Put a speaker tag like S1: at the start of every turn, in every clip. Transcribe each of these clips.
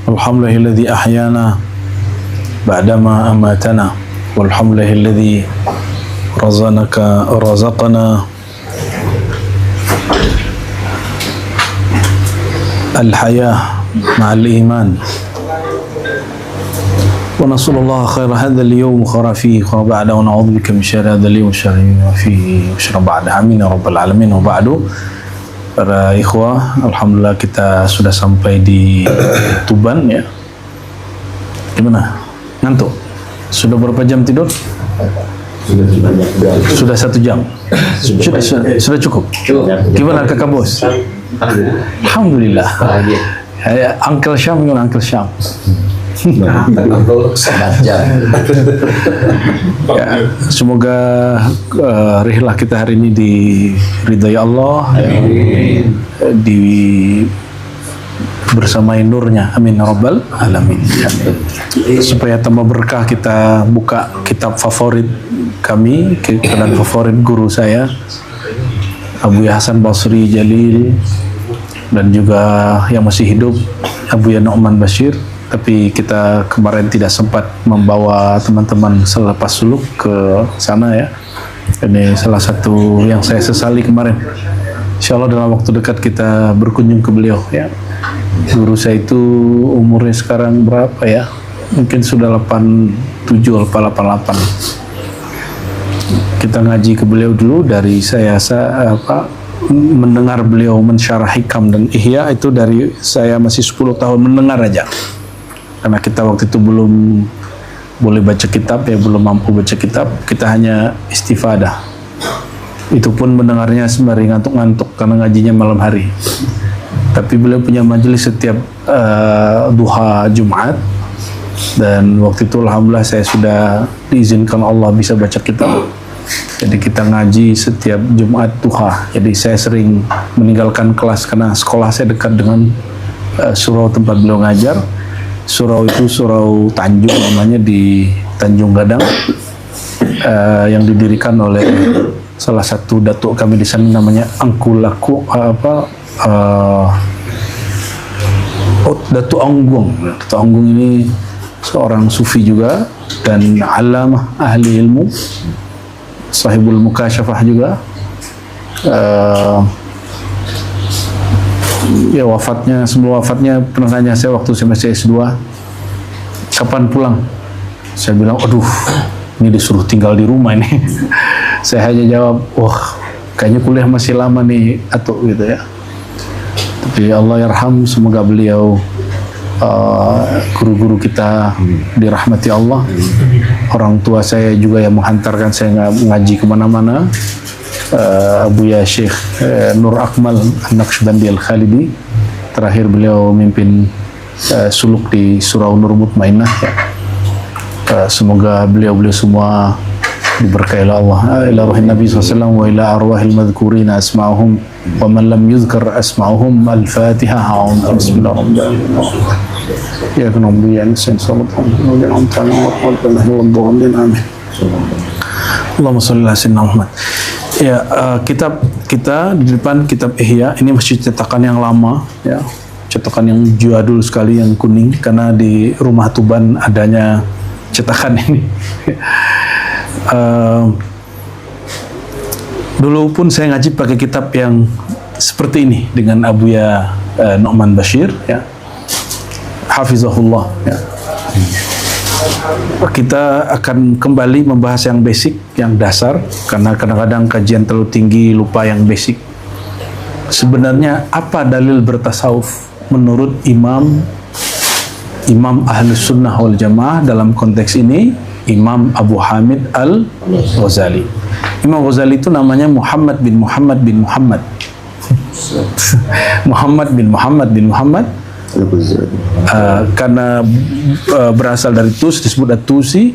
S1: Alhamdulillahilladzi ahyana ba'dama amatana walhamdulillahilladzi razaqana al-hayah ma'al iman wa nasallallahu khaira hadha al-yawm khara fihi wa ba'da wa na'udzu bika min syarri hadha al-yawm syarri ma fihi wa syarri ba'da. Amin ya rabbal alamin. Wa ba'du. Para ikhwah, alhamdulillah kita sudah sampai di Tuban ya. Gimana? Ngantuk? Sudah berapa jam tidur? Sudah 1 jam. Sudah cukup. Gimana kakak bos? Alhamdulillah. Uncle Syam gimana Uncle Syam? Ya, semoga rihlah kita hari ini diridhai Allah, di bersamai nurnya, amin ya rabbal alamin. Supaya tambah berkah, kita buka kitab favorit kami dan favorit guru saya Abu Hasan Basri Jalil, dan juga yang masih hidup Abu Nu'man Bashir. Tapi kita kemarin tidak sempat membawa teman-teman selepas suluk ke sana ya. Ini salah satu yang saya sesali kemarin. Insya Allah dalam waktu dekat kita berkunjung ke beliau ya. Guru saya itu umurnya sekarang berapa ya? Mungkin sudah 87 atau 88. Kita ngaji ke beliau dulu. Dari saya mendengar beliau mensyarah hikam dan ihya itu dari saya masih 10 tahun mendengar aja. Karena kita waktu itu belum boleh baca kitab ya, belum mampu baca kitab, kita hanya istifadah. Itu pun mendengarnya sembari ngantuk-ngantuk karena ngajinya malam hari. Tapi beliau punya majelis setiap duha Jumat, dan waktu itu alhamdulillah saya sudah diizinkan Allah bisa baca kitab. Jadi kita ngaji setiap Jumat duha. Jadi saya sering meninggalkan kelas karena sekolah saya dekat dengan surau tempat beliau ngajar. Surau itu surau Tanjung namanya, di Tanjung Gadang, yang didirikan oleh salah satu datuk kami di sana namanya Angkulaku Datuk Anggung. Datuk Anggung ini seorang sufi juga dan alamah ahli ilmu, sahibul mukasyafah juga. Ya wafatnya, sebelum wafatnya pernah nanya saya waktu saya masih S2, kapan pulang? Saya bilang, aduh, ini disuruh tinggal di rumah ini. Saya hanya jawab, wah, kayaknya kuliah masih lama nih, atau gitu ya. Tapi Allah yarham, semoga beliau guru-guru kita dirahmati Allah. Orang tua saya juga yang menghantarkan saya ngaji kemana-mana. Abuya Syekh Nur Akmal An-Naqsybandi Al-Khalidi, terakhir beliau memimpin suluk di Surau Nur Mutmainah ya. Semoga beliau semua diberkahi oleh Allah. Ila ruhin Nabi SAW wa ila arwahil madhkurina asma'uhum wa man lam yudhkar asma'uhum. Al-Fatiha. Bismillahirrahmanirrahim. Ya kunum biyan sin salat wa antam wa rahmatullahi wa amin. Allahumma shalli ala sayyidina Muhammad. Ya, kitab kita di depan kitab Ihya ini masih cetakan yang lama ya, cetakan yang jadul sekali, yang kuning, karena di rumah Tuban adanya cetakan ini. Dulu pun saya ngaji pakai kitab yang seperti ini dengan Abuya Nu'man Bashir ya, hafizahullah ya. Kita akan kembali membahas yang basic, yang dasar, karena kadang-kadang kajian terlalu tinggi lupa yang basic. Sebenarnya apa dalil bertasawuf menurut Imam Ahlus Sunnah wal Jamaah dalam konteks ini? Imam Abu Hamid Al-Ghazali. Imam Ghazali itu namanya Muhammad bin Muhammad bin Muhammad. Muhammad bin Muhammad bin Muhammad. Karena berasal dari Tus, disebut Tusi.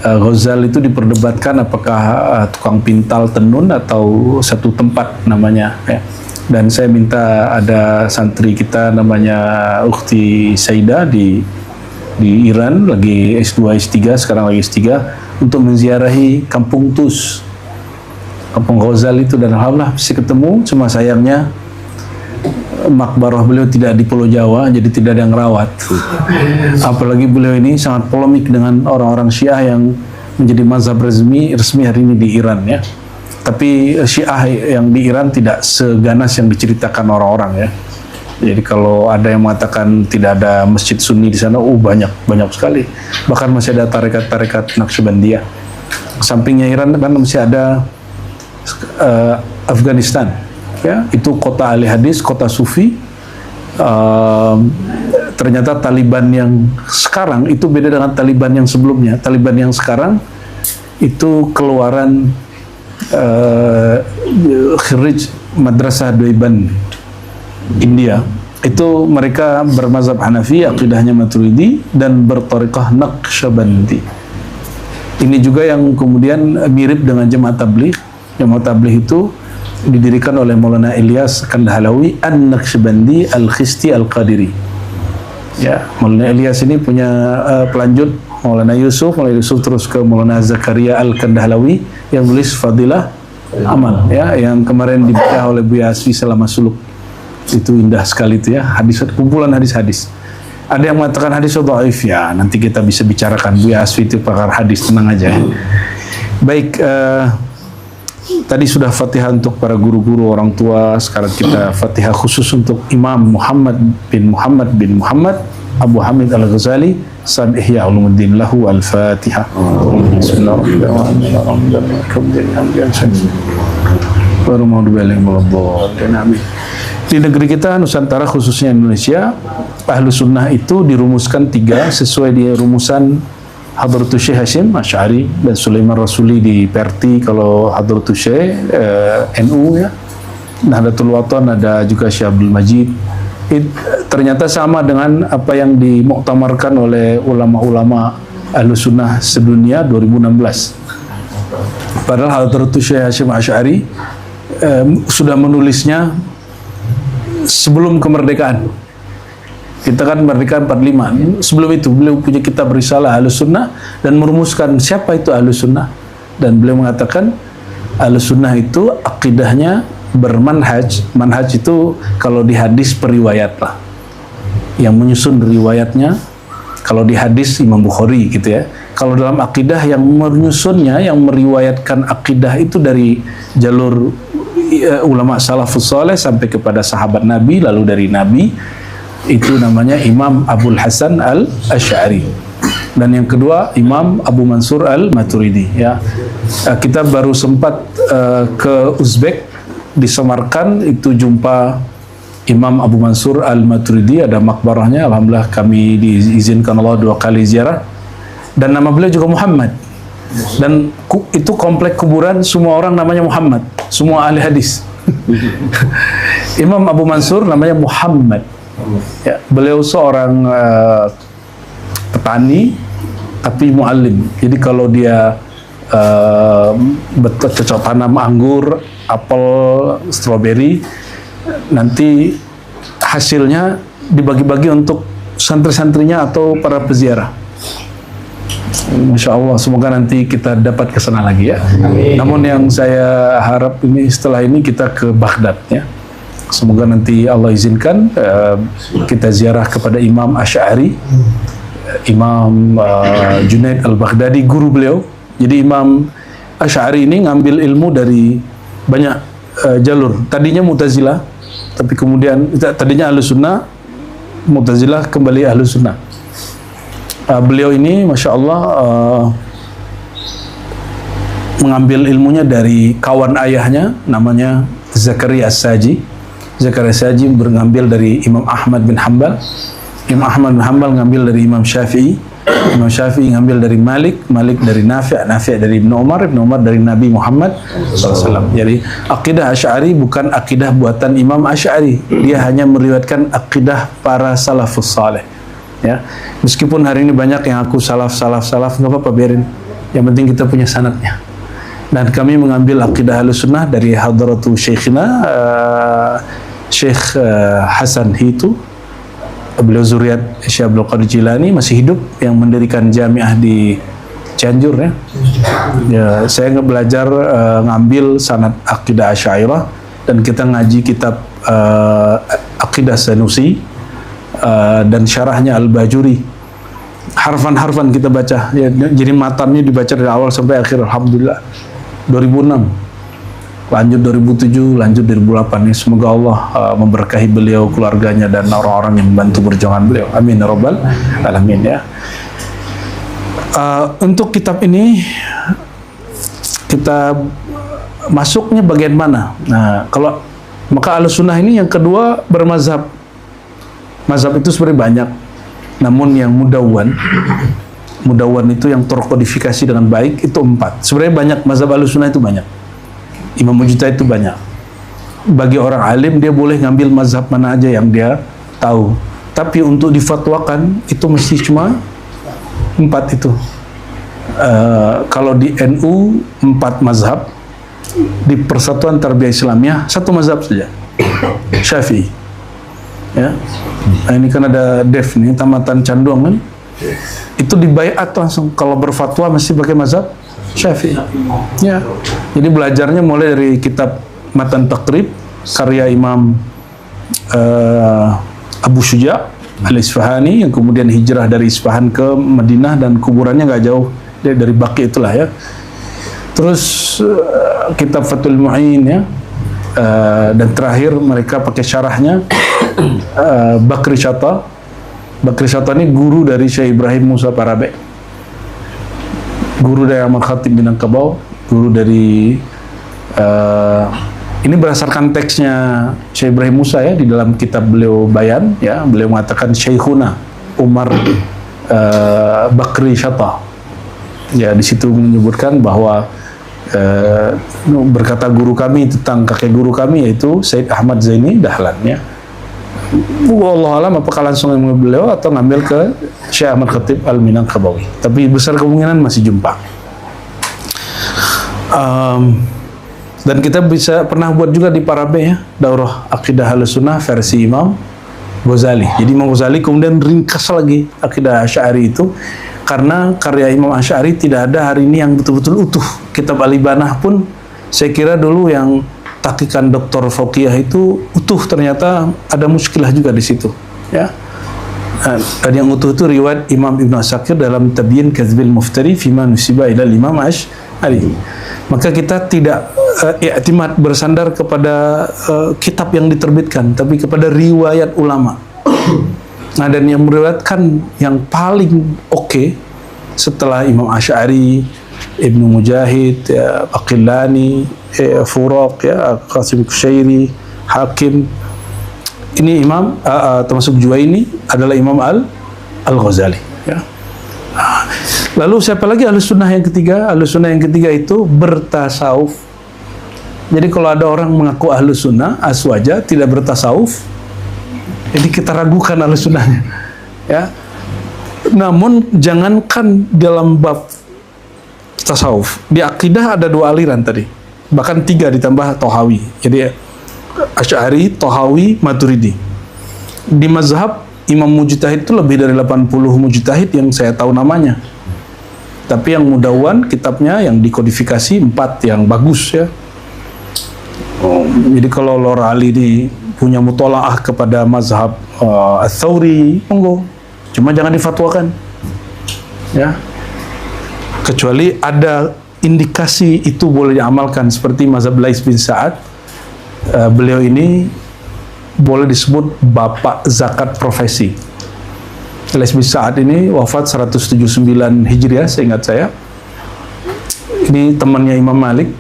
S1: Ghazali itu diperdebatkan apakah tukang pintal tenun atau satu tempat namanya ya. Dan saya minta ada santri kita namanya Ukhti Saida di Iran, lagi S2 S3, sekarang lagi S3, untuk menziarahi kampung Tus, kampung Ghazali itu, dan alhamdulillah bisa ketemu. Cuma sayangnya makbarah beliau tidak di Pulau Jawa, jadi tidak ada yang rawat. Apalagi beliau ini sangat polemik dengan orang-orang Syiah yang menjadi mazhab resmi hari ini di Iran ya. Tapi Syiah yang di Iran tidak seganas yang diceritakan orang-orang ya. Jadi kalau ada yang mengatakan tidak ada masjid Sunni di sana, banyak sekali. Bahkan masih ada tarekat-tarekat Naqsyabandiyah. Sampingnya Iran kan masih ada Afghanistan, ya itu kota ahli hadis, kota sufi. Ternyata Taliban yang sekarang itu beda dengan Taliban yang sebelumnya. Taliban yang sekarang itu keluaran khirij Madrasah Deoband India. Itu mereka bermazhab Hanafi, akidahnya Maturidi, dan berthariqah Naqsyabandi. Ini juga yang kemudian mirip dengan Jemaat Tabligh. Jemaat Tabligh itu didirikan oleh Maulana Ilyas Kandahalawi An-Naqsyabandi Al-Khisti Al-Qadiri. Ya, Maulana Ilyas ini punya pelanjut Maulana Yusuf terus ke Maulana Zakaria Al-Kandahalawi yang nulis Fadilah Amal, ya, yang kemarin dibaca oleh Buya Asfi selama suluk. Itu indah sekali itu ya, kumpulan hadis-hadis. Ada yang mengatakan hadis dhaif, ya nanti kita bisa bicarakan. Buya Asfi itu pakar hadis, tenang aja. Baik, tadi sudah Fatihah untuk para guru-guru orang tua. Sekarang kita Fatihah khusus untuk Imam Muhammad bin Muhammad Abu Hamid Al-Ghazali, Sahib Ihya Ulumuddin, lahu Al-Fatihah. Bismillahirrahmanirrahim. Di negeri kita Nusantara, khususnya Indonesia, Ahlu Sunnah itu dirumuskan 3 sesuai di rumusan Hadratus Syekh Hashim Asy'ari dan Sulaiman Rasuli di Perti. Kalau Hadratus Syekh NU ya, Nahdlatul Wathon, ada juga Syekh Abdul Majid. Ternyata sama dengan apa yang dimuktamarkan oleh ulama-ulama Ahlu Sunnah sedunia 2016. Padahal Hadratus Syekh Hashim Asy'ari sudah menulisnya sebelum kemerdekaan. Kita kan merdeka 45. Sebelum itu beliau punya kitab Risalah Ahlus Sunnah dan merumuskan siapa itu Ahlus Sunnah. Dan beliau mengatakan Ahlus Sunnah itu akidahnya bermanhaj. Manhaj itu kalau di hadis periwayat lah, yang menyusun riwayatnya. Kalau di hadis Imam Bukhari gitu ya. Kalau dalam akidah yang menyusunnya, yang meriwayatkan akidah itu dari jalur ulama salafus saleh sampai kepada sahabat Nabi, lalu dari Nabi, itu namanya Imam Abul Hasan Al-Asy'ari. Dan yang kedua Imam Abu Mansur Al-Maturidi ya. Kita baru sempat ke Uzbek, di Samarkand, itu jumpa Imam Abu Mansur Al-Maturidi, ada makbarahnya. Alhamdulillah kami diizinkan Allah 2 kali ziarah, dan nama beliau juga Muhammad. Dan itu komplek kuburan semua orang namanya Muhammad, semua ahli hadis. Imam Abu Mansur namanya Muhammad ya, beliau seorang petani tapi muallim. Jadi kalau dia cocok tanam anggur, apel, stroberi, nanti hasilnya dibagi-bagi untuk santri-santrinya atau para peziarah. Masya Allah, semoga nanti kita dapat ke sana lagi ya. Amin. Namun yang saya harap ini setelah ini kita ke Baghdad ya. Semoga nanti Allah izinkan kita ziarah kepada Imam Asy'ari, Imam Junaid Al-Baghdadi, guru beliau. Jadi Imam Asy'ari ini ngambil ilmu dari banyak jalur. Tadinya Mu'tazilah, tapi kemudian tadinya Ahlus Sunnah, Mu'tazilah kembali Ahlus Sunnah. Beliau ini Masya Allah mengambil ilmunya dari kawan ayahnya namanya Zakaria As-Saji. Zakaria As-Saji mengambil dari Imam Ahmad bin Hanbal. Imam Ahmad bin Hanbal ngambil dari Imam Syafi'i. Imam Syafi'i ngambil dari Malik dari Nafi', Nafi' dari Ibnu Umar dari Nabi Muhammad SAW. Jadi akidah Asy'ari bukan akidah buatan Imam Asy'ari. Dia hanya meriwayatkan akidah para salafus saleh. Ya, meskipun hari ini banyak yang aku salaf, nggak apa-apa, biarin. Yang penting kita punya sanadnya. Dan kami mengambil akidah Ahlus Sunnah dari Hadratu Syekhina Syekh Hasan Hitu. Beliau zuriat Syekh Abdul Qadir Jilani, masih hidup, yang mendirikan jamiah di Cianjur ya. Saya belajar ngambil sanad akidah Asy'ariyah, dan kita ngaji kitab Aqidah Sanusi dan syarahnya Al-Bajuri. Harfan-harfan kita baca ya, jadi matannya dibaca dari awal sampai akhir. Alhamdulillah. 2006 lanjut 2007, lanjut 2008 ya. Semoga Allah memberkahi beliau, keluarganya, dan orang-orang yang membantu perjuangan beliau. Amin ya rabbal alamin ya. Untuk kitab ini kita masuknya bagian mana? Nah, kalau maka Ahlussunnah ini yang kedua bermazhab. Mazhab itu sebenarnya banyak, namun yang mudawwan itu yang terkodifikasi dengan baik itu 4. Sebenarnya banyak mazhab Ahlussunnah itu banyak. Imam Mujtahid itu banyak. Bagi orang alim dia boleh ngambil mazhab mana aja yang dia tahu. Tapi untuk difatwakan itu mesti cuma 4 itu. Kalau di NU 4 mazhab, di Persatuan Tarbiyah Islamiyah 1 mazhab saja, Syafi'i. Ya. Nah, ini kan ada Dev nih, tamatan Canduang kan. Itu dibaiat langsung kalau berfatwa mesti pakai mazhab Syafi'i. Ya. Jadi belajarnya mulai dari kitab Matan Taqrib karya Imam Abu Syuja' Al-Isfahani yang kemudian hijrah dari Isfahan ke Madinah dan kuburannya nggak jauh dari Baqi itulah ya. Terus kitab Fathul Mu'in ya. Dan terakhir mereka pakai syarahnya Bakri Syata. Bakri Syata ini guru dari Syekh Ibrahim Musa Parabe, guru dari Ahmad Khatib Minangkabau, guru dari ini berdasarkan teksnya Syekh Ibrahim Musa ya, di dalam kitab beliau Bayan ya, beliau mengatakan Syekhuna Umar Bakri Syata ya, di situ menyebutkan bahwa berkata guru kami tentang kakek guru kami yaitu Said Ahmad Zaini Dahlan ya. Wallahualam apakah langsung ngambil beliau atau ngambil ke Syekh Ahmad Khatib Al-Minangkabawi, tapi besar kemungkinan masih jumpa. Dan kita bisa pernah buat juga di Parabe ya, daurah Aqidah Ahlussunnah versi Imam Ghazali. Jadi Imam Ghazali kemudian ringkas lagi Aqidah Asy'ari itu, karena karya Imam Asy'ari tidak ada hari ini yang betul-betul utuh. Kitab Al-Ibanah pun saya kira dulu yang tahqiqan Dr. Fauqiyah itu utuh, ternyata ada muskilah juga di situ ya. Dan yang utuh itu riwayat Imam Ibnu Asakir dalam Tabyin Kadzbil Muftari fima nusiba ila Imam Asy'ari. Maka kita tidak i'timad bersandar kepada kitab yang diterbitkan, tapi kepada riwayat ulama. Nah, dan yang meriwayatkan yang paling oke setelah Imam Asy'ari, Ibnu Mujahid, ya, Baqillani, Furaq, ya, Qasim Kusyairi, Hakim. Ini Imam termasuk Juwaini adalah Imam Al-Ghazali. Ya. Lalu siapa lagi Ahlussunnah yang ketiga? Ahlussunnah yang ketiga itu bertasawuf. Jadi kalau ada orang mengaku Ahlussunnah aswaja tidak bertasawuf, jadi kita ragukan Ahlussunnahnya. Ya. Namun jangankan dalam bab tasawuf, di akidah ada 2 aliran tadi, bahkan 3 ditambah Tohawi. Jadi Asy'ari, Tohawi, Maturidi. Di mazhab Imam Mujtahid itu lebih dari 80 mujtahid yang saya tahu namanya. Tapi yang mudawwan kitabnya yang dikodifikasi 4 yang bagus ya. Jadi kalau Lor Ali ini punya mutolaah kepada mazhab Ats-Tsauri, monggo. Cuma jangan difatwakan. Ya. Kecuali ada indikasi itu boleh diamalkan, seperti mazhab Lais bin Sa'ad. Beliau ini boleh disebut bapak zakat profesi. Lais bin Sa'ad ini wafat 179 Hijriah seingat saya. Ini temannya Imam Malik,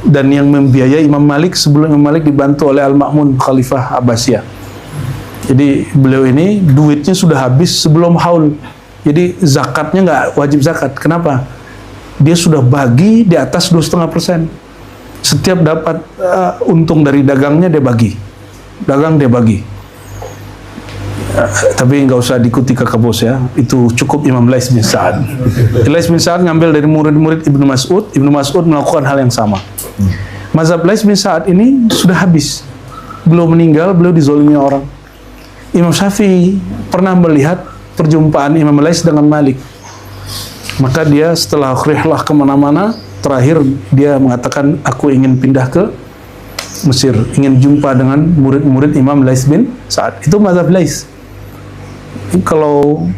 S1: dan yang membiayai Imam Malik sebelum Imam Malik dibantu oleh Al-Ma'mun Khalifah Abbasiyah. Jadi beliau ini duitnya sudah habis sebelum haul. Jadi zakatnya nggak wajib zakat. Kenapa? Dia sudah bagi di atas 2,5%. Setiap dapat untung dari dagangnya dia bagi. Dagang dia bagi. Tapi nggak usah diikuti kakak bos ya. Itu cukup Imam Lais bin Sa'ad. Lais bin Sa'ad ngambil dari murid-murid Ibnu Mas'ud. Ibnu Mas'ud melakukan hal yang sama. Mazhab Lais bin Sa'ad ini sudah habis. Belum meninggal, beliau dizolimi orang. Imam Syafi'i pernah melihat perjumpaan Imam Lais dengan Malik. Maka dia setelah rihlah kemana-mana, terakhir dia mengatakan, aku ingin pindah ke Mesir, ingin jumpa dengan murid-murid Imam Lais bin Sa'ad. Itu mazhab Lais. Kalau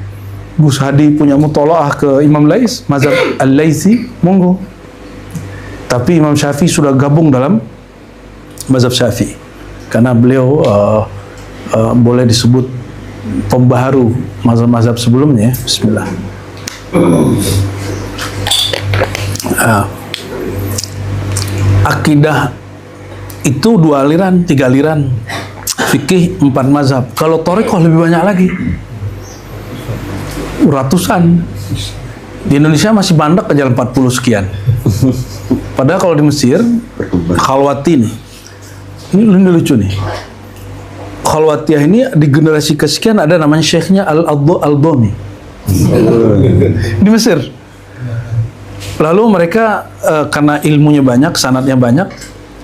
S1: Gus Hadi punya mutolaah ke Imam Lais, mazhab Al-Laisi, monggo. Tapi Imam Syafi'i sudah gabung dalam mazhab Syafi'i karena beliau boleh disebut pembaharu mazhab-mazhab sebelumnya. Bismillah. Akidah itu 2 aliran, 3 aliran. Fikih 4 mazhab. Kalau thariqah lebih banyak lagi, ratusan. Di Indonesia masih bandak aja 40 sekian. Padahal kalau di Mesir, Khalwati nih, ini lucu nih. Khalwatiyah ini di generasi kesekian ada namanya syekhnya Al-Domi di Mesir. Lalu mereka karena ilmunya banyak, sanadnya banyak,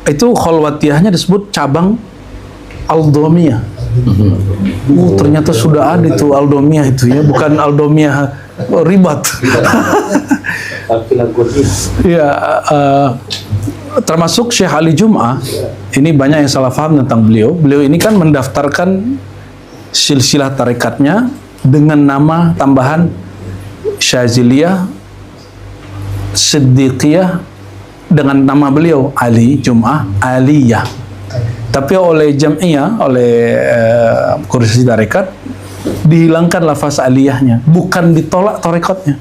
S1: itu Khalwatiyahnya disebut cabang Al-Domiyah. Ternyata sudah ada itu Al-Domiyah itu ya, bukan Al-Domiyah ribat. Ya, termasuk Syekh Ali Jum'ah, ini banyak yang salah paham tentang beliau. Beliau ini kan mendaftarkan silsilah tarekatnya dengan nama tambahan Syaziliyah, Siddiqiyah, dengan nama beliau Ali Jum'ah Aliyah. Tapi oleh Jam'iyah, oleh kursi tarekat, dihilangkan lafaz aliyahnya, bukan ditolak tarekatnya.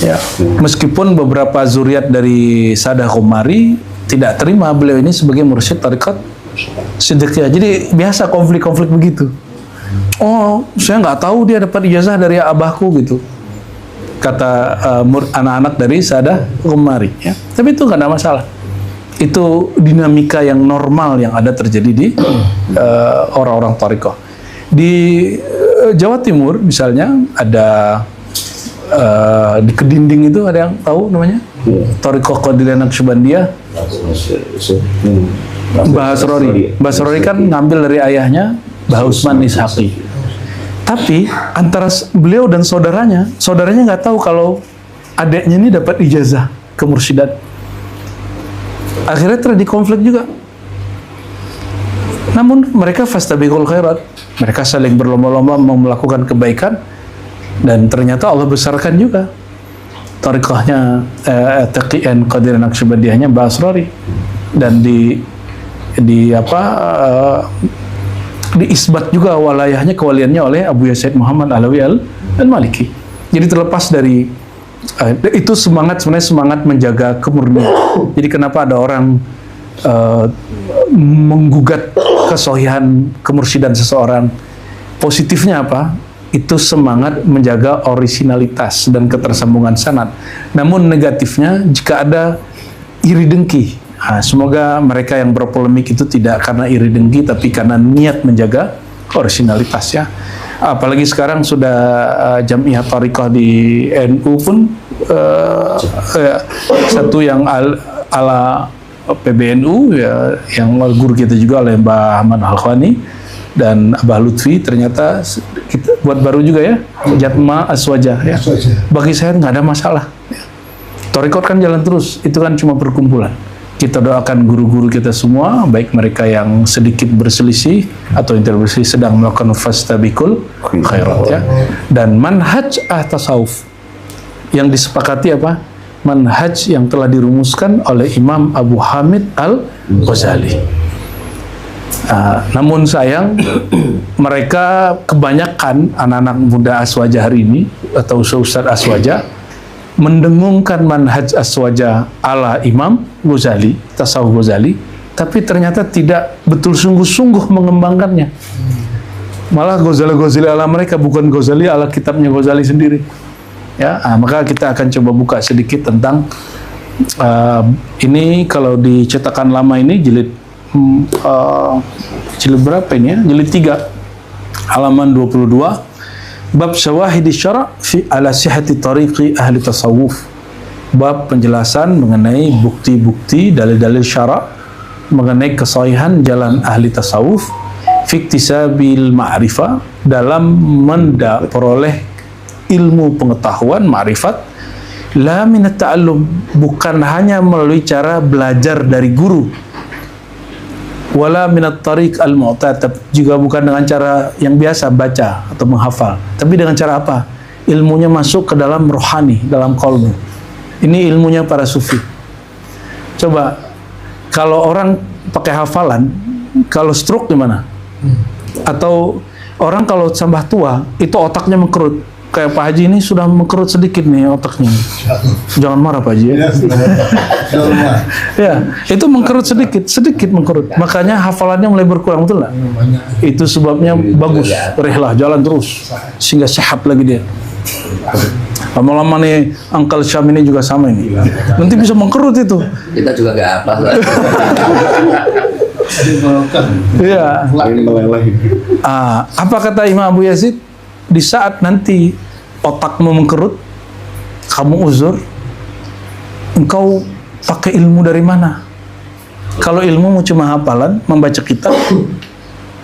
S1: Ya, meskipun beberapa zuriat dari Sadah Qumari tidak terima beliau ini sebagai mursyid tarekat Siddiqiyah. Jadi biasa konflik-konflik begitu. Oh, saya nggak tahu dia dapat ijazah dari abahku gitu, kata anak-anak dari Sadah Qumari. Ya. Tapi itu nggak ada masalah. Itu dinamika yang normal yang ada terjadi di orang-orang tarekat. Di Jawa Timur misalnya ada di Kedinding itu ada yang tahu namanya? Thariqah Qadiriyah Naqsyabandiyah. Basrori kan ngambil dari ayahnya Bah Usman Ishaqi. Tapi antara beliau dan saudaranya nggak tahu kalau adiknya ini dapat ijazah kemursyidatan. Akhirnya terjadi konflik juga. Namun mereka fastabiqul khairat, mereka saling berlomba-lomba melakukan kebaikan, dan ternyata Allah besarkan juga thariqahnya Taqiyyan Qadiriyah Naqsyabandiyahnya Basrori, dan diisbat juga walayahnya, kewaliannya oleh Abu Yazid Muhammad Alawi Al-Maliki. Jadi terlepas dari itu sebenarnya semangat menjaga kemurnian. Jadi kenapa ada orang menggugat kesohihan kemursyidan seseorang? Positifnya apa? Itu semangat menjaga orisinalitas dan ketersambungan sanad. Namun negatifnya jika ada iri dengki. Nah, semoga mereka yang berpolemik itu tidak karena iri dengki, tapi karena niat menjaga orisinalitas ya. Apalagi sekarang sudah Jam'iyah Thariqah di NU pun satu yang ala PBNU ya, yang guru kita juga oleh Mbah Ahmad Al-Khwani dan Abah Lutfi, ternyata kita buat baru juga ya, Jatma Aswajah ya. Bagi saya nggak ada masalah. Thariqah kan jalan terus, itu kan cuma perkumpulan. Kita doakan guru-guru kita semua, baik mereka yang sedikit berselisih atau yang tidak berselisih, sedang melakukan fastabiqul khairat ya. Dan manhaj tasawuf yang disepakati apa? Manhaj yang telah dirumuskan oleh Imam Abu Hamid Al-Ghazali. Namun sayang, mereka kebanyakan anak-anak muda Aswaja hari ini atau Ustaz Aswaja mendengungkan manhaj Aswaja ala Imam Ghazali, tasawuf Ghazali, tapi ternyata tidak betul sungguh-sungguh mengembangkannya. Malah Ghazali ala mereka, bukan Ghazali ala kitabnya Ghazali sendiri. Ya, maka kita akan coba buka sedikit tentang ini. Kalau di cetakan lama ini jilid berapa ini ya? Jilid 3 halaman 22. Bab syawahidi syara' fi ala sihhati tariqi ahli tasawuf. Bab penjelasan mengenai bukti-bukti dalil-dalil syara' mengenai kesahihan jalan ahli tasawuf fi iktisabil ma'rifah, dalam memperoleh ilmu pengetahuan ma'rifat, la minat ta'allum, bukan hanya melalui cara belajar dari guru, wala minat tariq al-mu'tad, juga bukan dengan cara yang biasa baca atau menghafal, tapi dengan cara apa? Ilmunya masuk ke dalam rohani, dalam qalbu. Ini ilmunya para sufi. Coba kalau orang pakai hafalan, kalau stroke gimana? Atau orang kalau tambah tua itu otaknya mengkerut. Kayak Pak Haji ini sudah mengkerut sedikit nih otaknya. Jangan marah Pak Haji ya. Ya, itu mengkerut sedikit mengkerut. Makanya hafalannya mulai berkurang, betul nggak? Itu sebabnya bagus, rehlah jalan terus sehingga sehat lagi dia. Lama-lama nih Uncle Syam ini juga sama ini. Nanti bisa mengkerut itu.
S2: Kita juga nggak apa.
S1: Iya. Apa kata Imam Abu Yazid? Di saat nanti otakmu mengkerut, kamu uzur, engkau pakai ilmu dari mana? Kalau ilmu cuma hafalan, membaca kitab,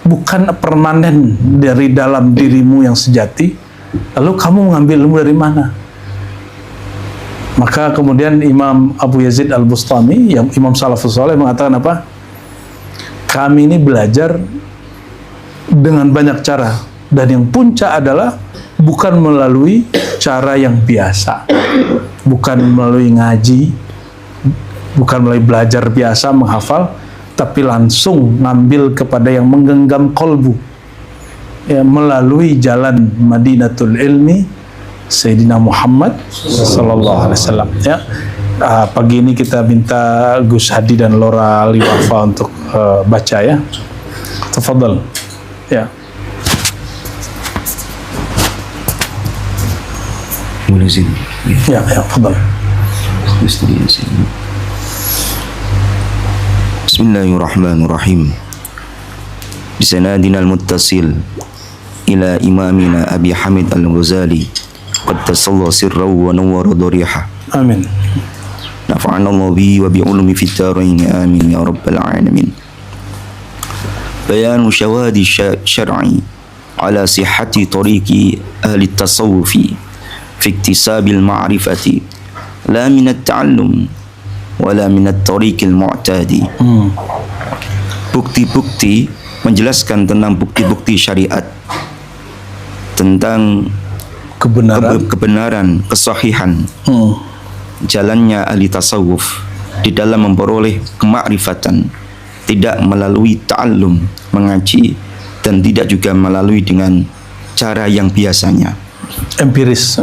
S1: bukan permanen dari dalam dirimu yang sejati, lalu kamu mengambil ilmu dari mana? Maka kemudian Imam Abu Yazid Al-Bustami, yang Imam Salafus Saleh, mengatakan apa? Kami ini belajar dengan banyak cara. Dan yang puncak adalah bukan melalui cara yang biasa, bukan melalui ngaji, bukan melalui belajar biasa menghafal, tapi langsung ngambil kepada yang menggenggam kolbu, ya, melalui jalan Madinatul Ilmi Sayyidina Muhammad Sallallahu Alaihi Wasallam. Ya, pagi ini kita minta Gus Hadi dan Lora Liwafa untuk baca ya. Tafadhal. Ya. Ya, fadal.
S2: Bismillahirrahmanirrahim. Bisanadina al-muttasil ila imamina Abi Hamid al-Ghazali qaddasallahu sirrahu wa nawwara dhariha.
S1: Amin.
S2: Nafa'ana Allah bihi wa bi'ulumi fid dharain. Amin ya rabbal alamin. Bayan syawahid syar'i ala sihhati tariqi ahli tasawufi fi iktisabil ma'rifati la min at-ta'allum wala min at-tariqil mu'tadi. Bukti-bukti menjelaskan tentang bukti-bukti syariat, tentang kebenaran, kesahihan jalannya ahli tasawuf di dalam memperoleh kemakrifatan, tidak melalui ta'allum, mengaji, dan tidak juga melalui dengan cara yang biasanya empiris.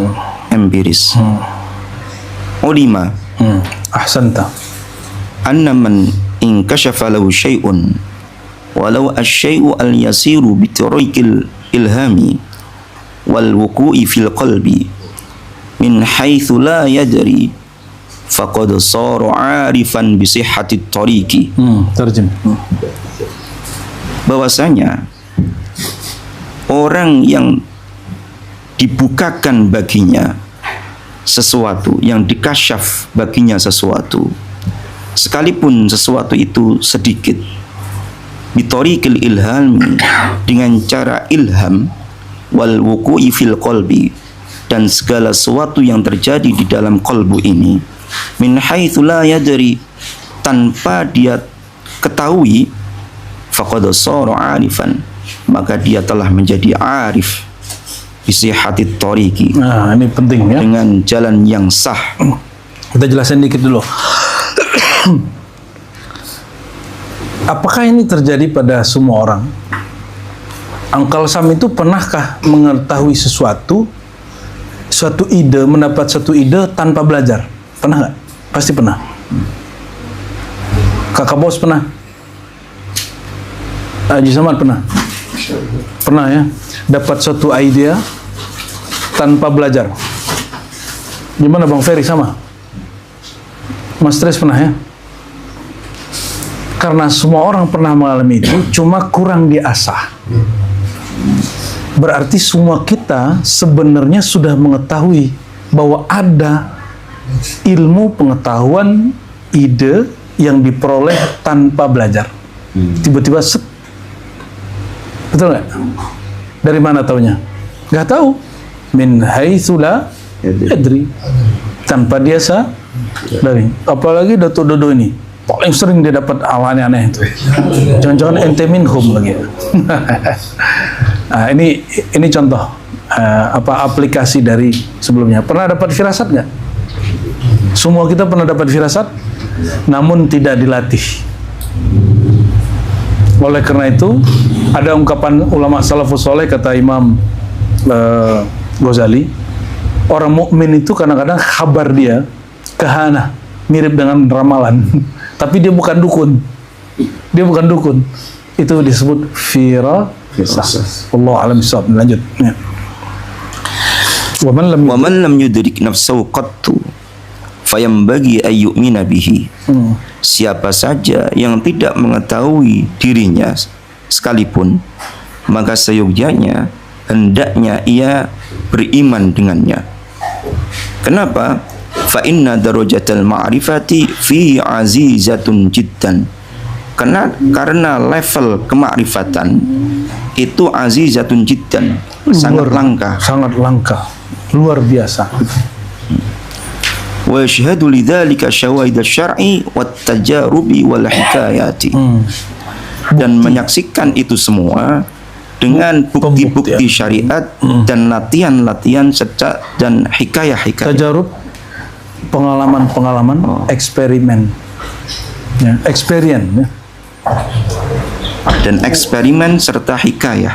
S2: Ulima
S1: ahsanta
S2: anna man inkashafa lahu syai'un walau asy-syai'u al-yasiru bi tariqil ilhami wal wuqu'i fil qalbi min haitsu la yadri faqad sara 'arifan bi sihhati tariqi.
S1: Terjem.
S2: Bahwasanya orang yang dibukakan baginya sesuatu, yang dikasyaf baginya sesuatu, sekalipun sesuatu itu sedikit, bitariqil ilhami, dengan cara ilham, wal wuqu'i fil qalbi, dan segala sesuatu yang terjadi di dalam qalbu ini, min haitsu la yadri, tanpa dia ketahui, faqad sara 'arifan, maka dia telah menjadi arif bisihhati tariqi.
S1: Nah, ini penting ya. Dengan
S2: jalan yang sah.
S1: Kita jelasin dikit dulu. Apakah ini terjadi pada semua orang? Uncle Sam itu pernahkah mengetahui suatu ide, mendapat satu ide tanpa belajar? Pernah nggak? Pasti pernah. Kakak Bos pernah? Haji Samad pernah? Pernah ya? Dapat suatu ide tanpa belajar. Gimana Bang Ferry, sama? Mas Tres pernah ya? Karena semua orang pernah mengalami itu, cuma kurang diasah. Berarti semua kita sebenarnya sudah mengetahui bahwa ada ilmu, pengetahuan, ide yang diperoleh tanpa belajar. Tiba-tiba set. Betul nggak? Dari mana taunya? Nggak tahu. Min haitsu la yadri. Tanpa dia sadari. Apalagi Dato' Dodo ini. paling sering dia dapat hal aneh-aneh itu. Jangan-jangan ente minhum lagi. Nah, ini contoh aplikasi dari sebelumnya. Pernah dapat firasat nggak? Semua kita pernah dapat firasat, namun tidak dilatih. Oleh karena itu, ada ungkapan ulama salafus soleh, kata Imam Ghazali, orang mukmin itu kadang-kadang kabar dia kahana, mirip dengan ramalan, tapi dia bukan dukun. Dia bukan dukun. Itu disebut firasat. Allah alam bisawab. Lanjut. Ya. Wa
S2: man lam yudrik nafsahu qattu fayambagi ayyumina bihi. Siapa saja yang tidak mengetahui dirinya sekalipun, maka seyogyanya hendaknya ia beriman dengannya. Kenapa? Fa inna darajatal ma'rifati fi azizatun jiddan. Karena level kemakrifatan itu azizatun jiddan, sangat langka, luar biasa. Wa yashhadu lidzalika syawahid asy-syar'i wat tajarubi wal hikayati. Dan menyaksikan itu semua dengan bukti-bukti syariat dan latihan-latihan dan hikayah-hikayah.
S1: Tajarub, pengalaman-pengalaman, eksperimen. Ya, experience ya.
S2: Dan eksperimen serta hikayah.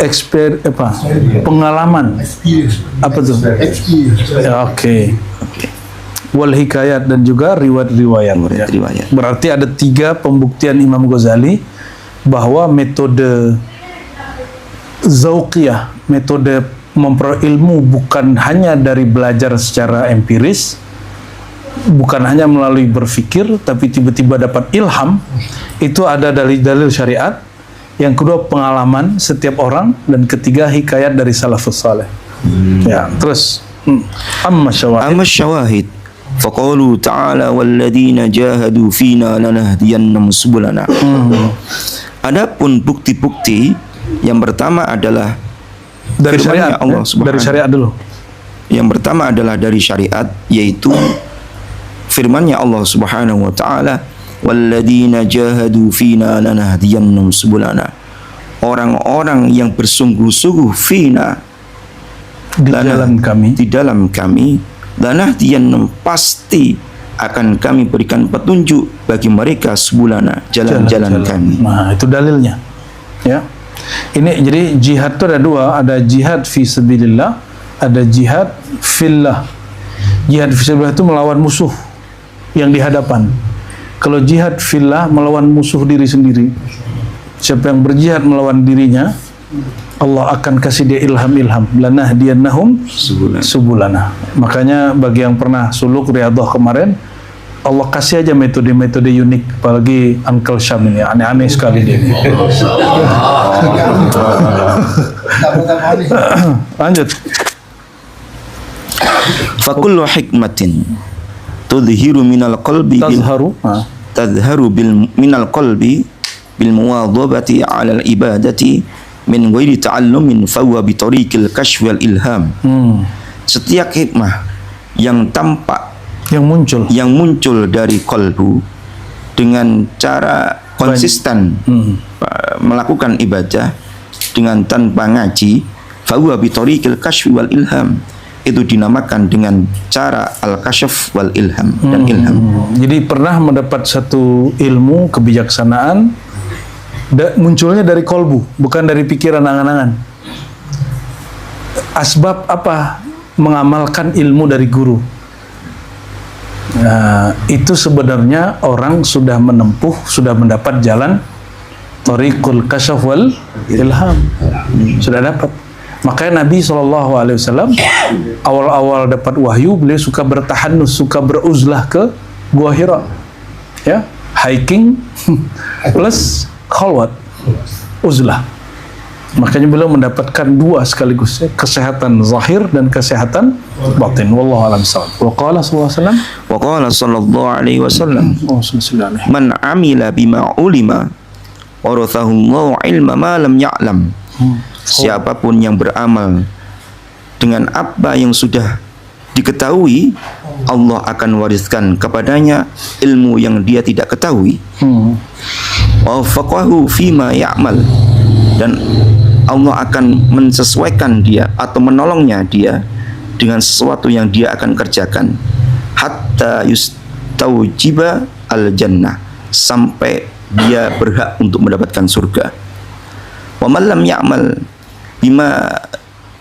S1: Pengalaman. Apa tuh? Ya, oke. Wal hikayat, dan juga riwayat-riwayat. Ya. Berarti ada 3 pembuktian Imam Ghazali bahwa metode zauqiyah, metode memperoleh ilmu bukan hanya dari belajar secara empiris, bukan hanya melalui berpikir, tapi tiba-tiba dapat ilham. Itu ada dalil syariat. Yang kedua, pengalaman setiap orang, dan ketiga, hikayat dari salafus saleh. Ya, terus amma syawahid faqalu ta'ala walladzina jahadu fina lanahdiyannahum subulana. Adapun bukti-bukti, yang pertama adalah dari syariat
S2: Allah Subhanahu.
S1: Dari syariat dulu.
S2: Yang pertama adalah dari syariat, yaitu firman-Nya Allah Subhanahu wa taala, walladzina jahadu fina lanahdiyannahum subulana. Orang-orang yang bersungguh-sungguh fina, di dalam kami, lanahdiyannahum, pasti akan kami berikan petunjuk bagi mereka subulana, jalan-jalan kami.
S1: Nah, itu dalilnya. Ya. Ini jadi jihad itu ada 2, ada jihad fi sabilillah, ada jihad fillah. Jihad fi sabilillah itu melawan musuh yang di hadapan. Kalau jihad fillah melawan musuh diri sendiri. Siapa yang berjihad melawan dirinya, Allah akan kasih dia ilham-ilham. Lanahdiyannahum subulana. Makanya bagi yang pernah suluk riyadhah kemarin, Allah kasih aja metode-metode unik, apalagi Uncle Syam ini aneh-aneh sekali dia. Lanjut.
S2: Fakullu hikmatin tudhiru minal qalbi tadharu minal qalbi bil muwadhabati 'ala al ibadati min ghairi ta'allumin fa huwa bi tariqil kashf wal ilham. Setiap hikmah yang tampak, yang muncul dari kalbu dengan cara konsisten melakukan ibadah dengan tanpa ngaji, fa huwa bi tariqil kashf wal ilham, itu dinamakan dengan cara al-kasyaf wal ilham dan ilham.
S1: Jadi pernah mendapat satu ilmu kebijaksanaan munculnya dari kolbu, bukan dari pikiran angan-angan. Asbab apa mengamalkan ilmu dari guru? Nah, itu sebenarnya orang sudah menempuh, sudah mendapat jalan thariqul kasyaf wal ilham. Sudah dapat. Makanya Nabi SAW awal-awal dapat wahyu, beliau suka bertahanus, suka beruzlah ke Gua Hira, ya, hiking plus khalwat, uzlah. Makanya beliau mendapatkan 2 sekaligus, ya, kesehatan zahir dan kesehatan batin. Wallahu a'lam bishawab. Wa qala
S2: sallallahu alaihi wasallam man amila bima ulima warathahu Allahu ilma ma lam ya'lam. Siapapun yang beramal dengan apa yang sudah diketahui, Allah akan wariskan kepadanya ilmu yang dia tidak ketahui. Wa faqahu fima ya'mal, dan Allah akan mensesuaikan dia atau menolongnya dia dengan sesuatu yang dia akan kerjakan, hatta yustaujiba al-jannah, sampai dia berhak untuk mendapatkan surga. Wa man lam ya'mal bima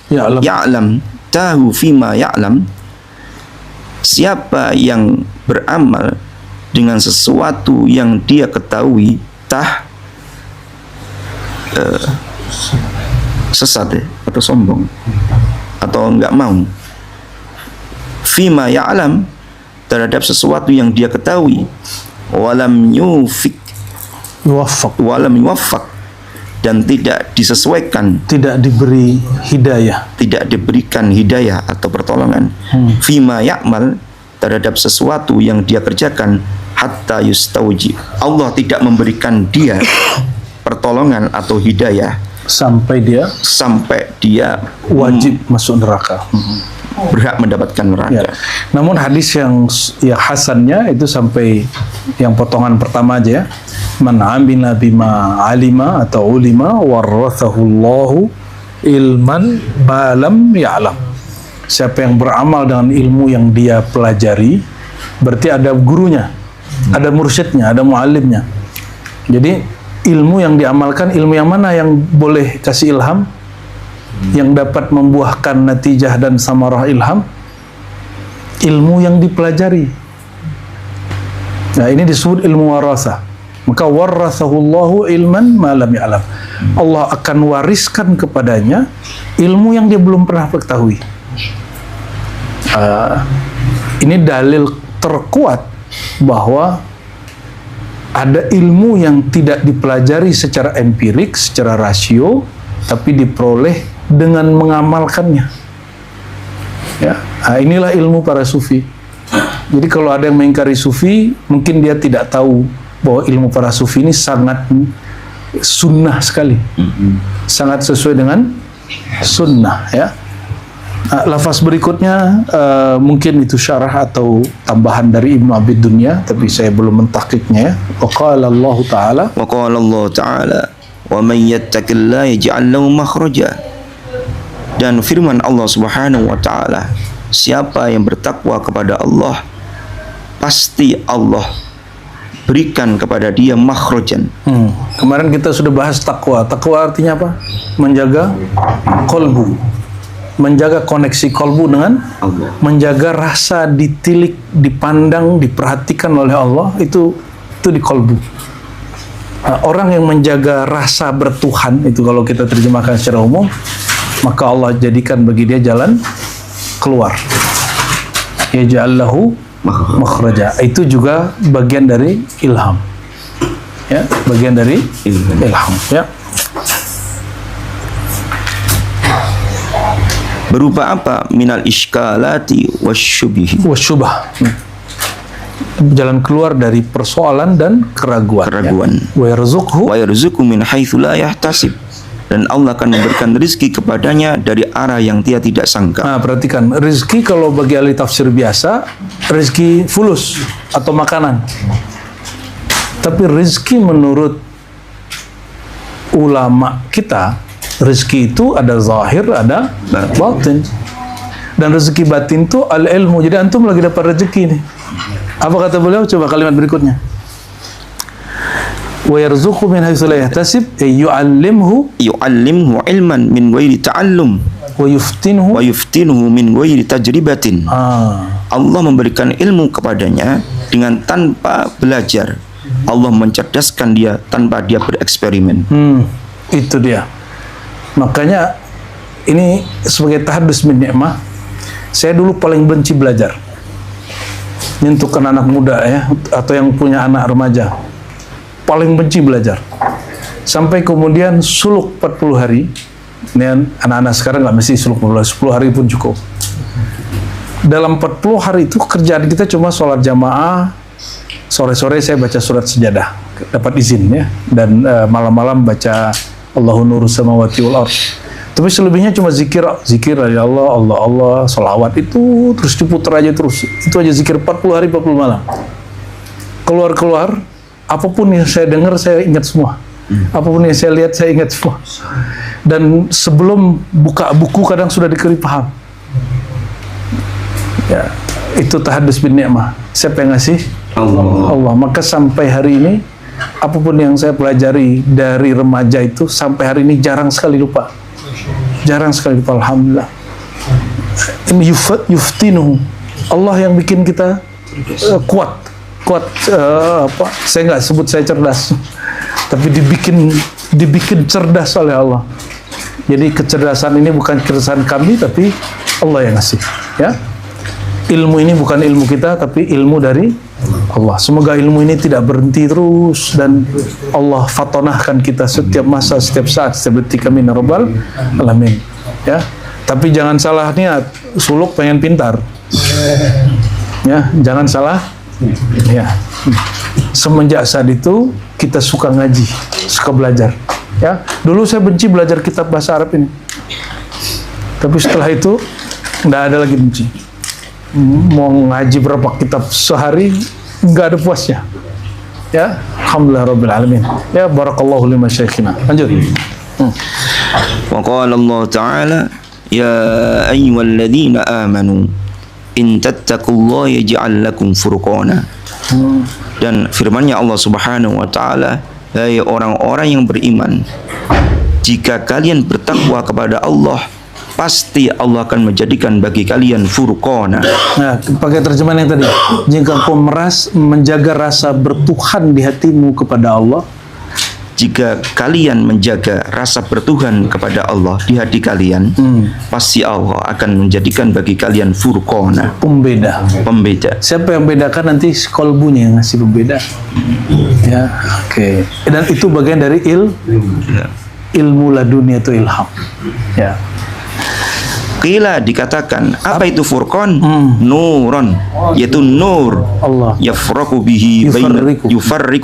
S2: ya'lam tahu fima ya'lam, siapa yang beramal dengan sesuatu yang dia ketahui, sesat atau sombong atau enggak mau, fima ya'lam, terhadap sesuatu yang dia ketahui, walam yuwaffaq, dan tidak disesuaikan,
S1: tidak diberi hidayah,
S2: tidak diberikan hidayah atau pertolongan, fima ya'mal, terhadap sesuatu yang dia kerjakan, hatta yustauji, Allah tidak memberikan dia pertolongan atau hidayah
S1: sampai dia wajib masuk neraka,
S2: berhak mendapatkan neraka.
S1: Namun hadis yang hasannya itu sampai yang potongan pertama aja ya. Man amila bima alima atau ulima warathahu Allahu ilman ma lam ya'lam. Siapa yang beramal dengan ilmu yang dia pelajari, berarti ada gurunya, ada mursyidnya, ada muallimnya. Jadi ilmu yang diamalkan, ilmu yang mana yang boleh kasih ilham, yang dapat membuahkan natijah dan samarah ilham? Ilmu yang dipelajari. Nah, ini disebut ilmu warasah. Maka warasahullahu ilman ma lam ya'lam. Allah akan wariskan kepadanya ilmu yang dia belum pernah ketahui. Ini dalil terkuat bahwa ada ilmu yang tidak dipelajari secara empirik, secara rasio, tapi diperoleh dengan mengamalkannya. Ya, inilah ilmu para sufi. Jadi kalau ada yang mengingkari sufi, mungkin dia tidak tahu bahwa ilmu para sufi ini sangat sunnah sekali, sangat sesuai dengan sunnah. Ya, lafaz berikutnya mungkin itu syarah atau tambahan dari Ibnu Abid Dunya, tapi saya belum mentahqiqnya. Ya, wa qala Allah Ta'ala, wa man yattaqillaha yaj'al lahu makhraja, dan firman Allah Subhanahu wa taala, siapa yang bertakwa kepada Allah, pasti Allah berikan kepada dia makhrajan. Kemarin kita sudah bahas takwa. Takwa artinya apa? Menjaga kolbu, menjaga koneksi kolbu dengan Allah, menjaga rasa ditilik, dipandang, diperhatikan oleh Allah, itu di kolbu. Orang yang menjaga rasa bertuhan, itu kalau kita terjemahkan secara umum, maka Allah jadikan bagi dia jalan keluar. Yaj'allahu makhraja. Itu juga bagian dari ilham. Ya, bagian dari ilham. Ya. Berupa apa? Minal iskalati wasyubihi. Wasyubah. Jalan keluar dari persoalan dan keraguan. Wa yarzuqhu min haitsu la yahtasib. Dan Allah akan memberikan rezeki kepadanya dari arah yang dia tidak sangka. Nah, perhatikan, rezeki kalau bagi ahli tafsir biasa, rezeki fulus atau makanan. Tapi rezeki menurut ulama kita, rezeki itu ada zahir, ada batin. Dan rezeki batin itu al-ilmu. Jadi antum lagi dapat rezeki nih. Apa kata beliau? Coba kalimat berikutnya. Wa yarzuqhu min haitsu la yahtasib, yu'allimhu ilman min ghairi ta'allum wa yuftinuhu min ghairi tajribatin. Allah memberikan ilmu kepadanya dengan tanpa belajar. Allah mencerdaskan dia tanpa dia bereksperimen. Itu dia. Makanya ini sebagai tahaddus min ni'mah, saya dulu paling benci belajar. Nyentuhkan anak muda ya, atau yang punya anak remaja, paling benci belajar. Sampai kemudian suluk 40 hari. Ini anak-anak sekarang nggak mesti suluk 10 hari pun cukup. Dalam 40 hari itu kerjaan kita cuma sholat jamaah, sore-sore saya baca surat sejadah, dapat izin ya, dan malam-malam baca Allahu nurus samawati wal ardh. Tapi selebihnya cuma zikir ya Allah, Allah, Allah, salawat itu terus diputar aja terus. Itu aja zikir 40 hari 40 malam. Keluar, apapun yang saya dengar saya ingat semua. Apapun yang saya lihat saya ingat semua. Dan sebelum buka buku kadang sudah dikeri paham. Ya, itu tahadus bin ni'mah. Siapa yang ngasih? Allah. Maka sampai hari ini apapun yang saya pelajari dari remaja itu sampai hari ini jarang sekali lupa. Alhamdulillah. Ini yuftinu. Allah yang bikin kita kuat. Saya nggak sebut saya cerdas, tapi dibikin cerdas oleh Allah. Jadi kecerdasan ini bukan kecerdasan kami, tapi Allah yang ngasih. Ya, ilmu ini bukan ilmu kita, tapi ilmu dari Allah. Semoga ilmu ini tidak berhenti terus dan Allah fatonahkan kita setiap masa, setiap saat, setiap detik. Amin ya rabbal alamin. Ya, tapi jangan salah niat. Suluk pengen pintar. Ya, jangan salah. Ya, semenjak saat itu kita suka ngaji, suka belajar. Ya, dulu saya benci belajar kitab bahasa Arab ini, tapi setelah itu nggak ada lagi benci. Mau ngaji berapa kitab sehari nggak ada puasnya. Ya, alhamdulillah rabbil alamin. Ya, barakallahu li masyayikhina. Lanjut.
S2: Wa qala Allah Ta'ala, ya ayyuhalladzina amanu in tattaqullaha yaj'al lakum furqana. Dan firman-Nya Allah Subhanahu wa taala, hai orang-orang yang beriman, jika kalian bertakwa kepada Allah, pasti Allah akan menjadikan bagi kalian furqana.
S1: Nah, pakai terjemahan yang tadi. Jika kau menjaga rasa bertuhan di hatimu kepada Allah,
S2: jika kalian menjaga rasa bertuhan kepada Allah di hati kalian, pasti Allah akan menjadikan bagi kalian furqana,
S1: pembeda. Siapa yang bedakan? Nanti kolbunya yang ngasih pembeda. Ya, oke. Dan itu bagian dari ilmu ladunia itu ilham. Ya.
S2: Qila, dikatakan apa itu furqan? Nuron, yaitu nur.
S1: Allah
S2: Yufarriqu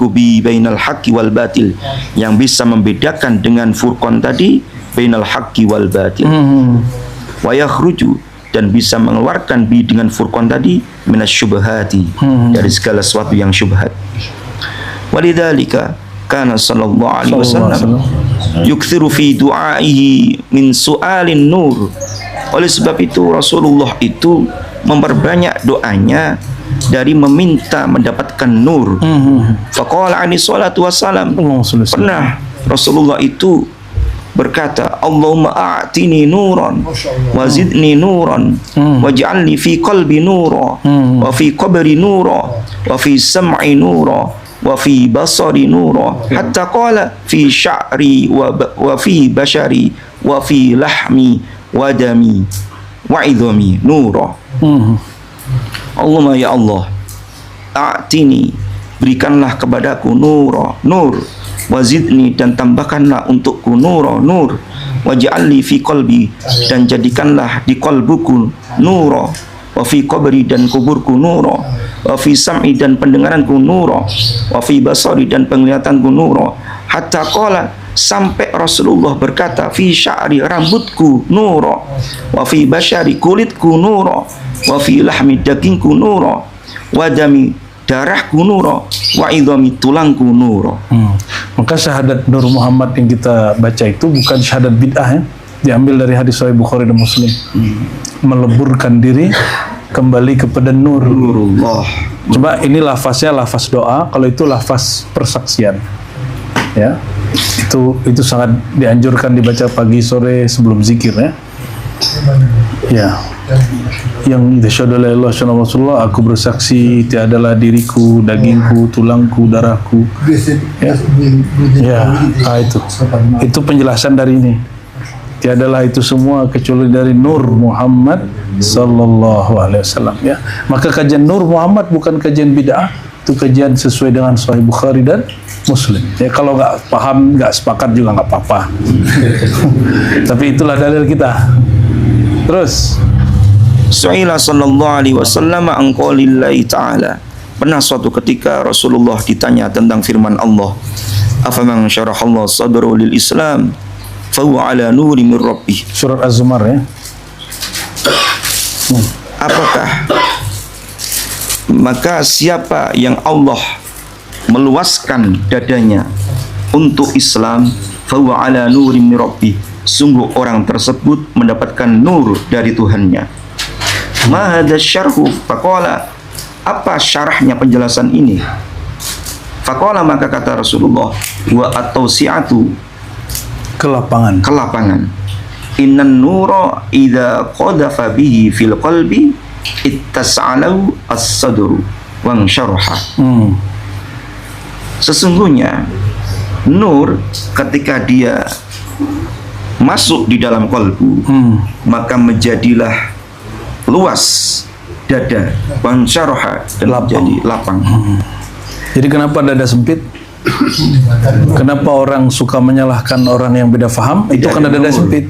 S2: bihi bainal haqqi wal batil, yang bisa membedakan dengan furqan tadi bainal haqqi wal batil. Wa yakhruju, dan bisa mengeluarkan bi dengan furqan tadi minasyubhati, dari segala sesuatu yang syubhat. Walidzalika kana sallallahu alaihi wasallam yukthiru fi du'aihi min su'alin nur. Oleh sebab itu Rasulullah itu memperbanyak doanya dari meminta mendapatkan nur. Faqala alaihi salatu wassalam, pernah Rasulullah itu berkata, Allahumma a'tini nuran wa zidni nuran waj'alni fi qalbi nura wa fi qabri nura wa fi sam'i nura wa fi basari nura, hatta qala fi sya'ri wa fi bashari wa fi lahmi wadami wa'idhami nura. Allahumma ya Allah, a'tini, berikanlah kepadaku nur, wazidni, dan tambahkanlah untukku nur, waj'alni fi qalbi, dan jadikanlah di qalbuku nur, wa fi qabri, dan kuburku nur, wa fi sam'i, dan pendengaranku nur, wa fi basari, dan penglihatanku nur, hatta qala, sampai Rasulullah berkata, fi sya'ri, rambutku nur, wa fi basyari, kulitku nur, wa fi lahmi, dagingku nur, wa dami, darahku nur, wa idhami, tulangku nur.
S1: Maka syahadat Nur Muhammad yang kita baca itu bukan syahadat bid'ah, ya, diambil dari hadis Sahih Bukhari dan Muslim. Meleburkan diri kembali kepada nurullah. Coba ini lafaznya lafaz doa, kalau itu lafaz persaksian. Ya, itu sangat dianjurkan dibaca pagi sore sebelum zikir, ya. Ya, yang asyhadu alla ilaha illallah, aku bersaksi tiadalah diriku, dagingku, tulangku, darahku. Ya, itu penjelasan dari ini. Tiadalah itu semua kecuali dari Nur Muhammad sallallahu alaihi wasallam, ya. Maka kajian Nur Muhammad bukan kajian bid'ah, itu kajian sesuai dengan Sahih Bukhari dan Muslim. Ya, kalau nggak paham, nggak sepakat juga nggak apa-apa. Tapi itulah dalil kita. Terus,
S2: Su'ila sallallahu alaihi wasallam an qaulillahi ta'ala. Pernah suatu ketika Rasulullah ditanya tentang firman Allah, afaman syarahallahu sadrahu lil Islam fahuwa ala nuri min rabbih.
S1: Surat Az-Zumar ya.
S2: Apakah maka siapa yang Allah meluaskan dadanya untuk Islam, fahuwa ala nuri min rabbih, sungguh orang tersebut mendapatkan nur dari Tuhannya. Ma hadza syarhu, faqala, apa syarahnya penjelasan ini? Faqala, maka kata Rasulullah, wa at-tawsi'atu, kelapangan. Innan nura idza qadafa bihi fil qalbi ittas'alahu as-sadru wa syaraha. Sesungguhnya nur ketika dia masuk di dalam kalbu, maka menjadilah luas dada, wan syaraha, dan menjadi lapang.
S1: Jadi kenapa dada sempit? Kenapa orang suka menyalahkan orang yang beda faham? Itu karena dada sempit,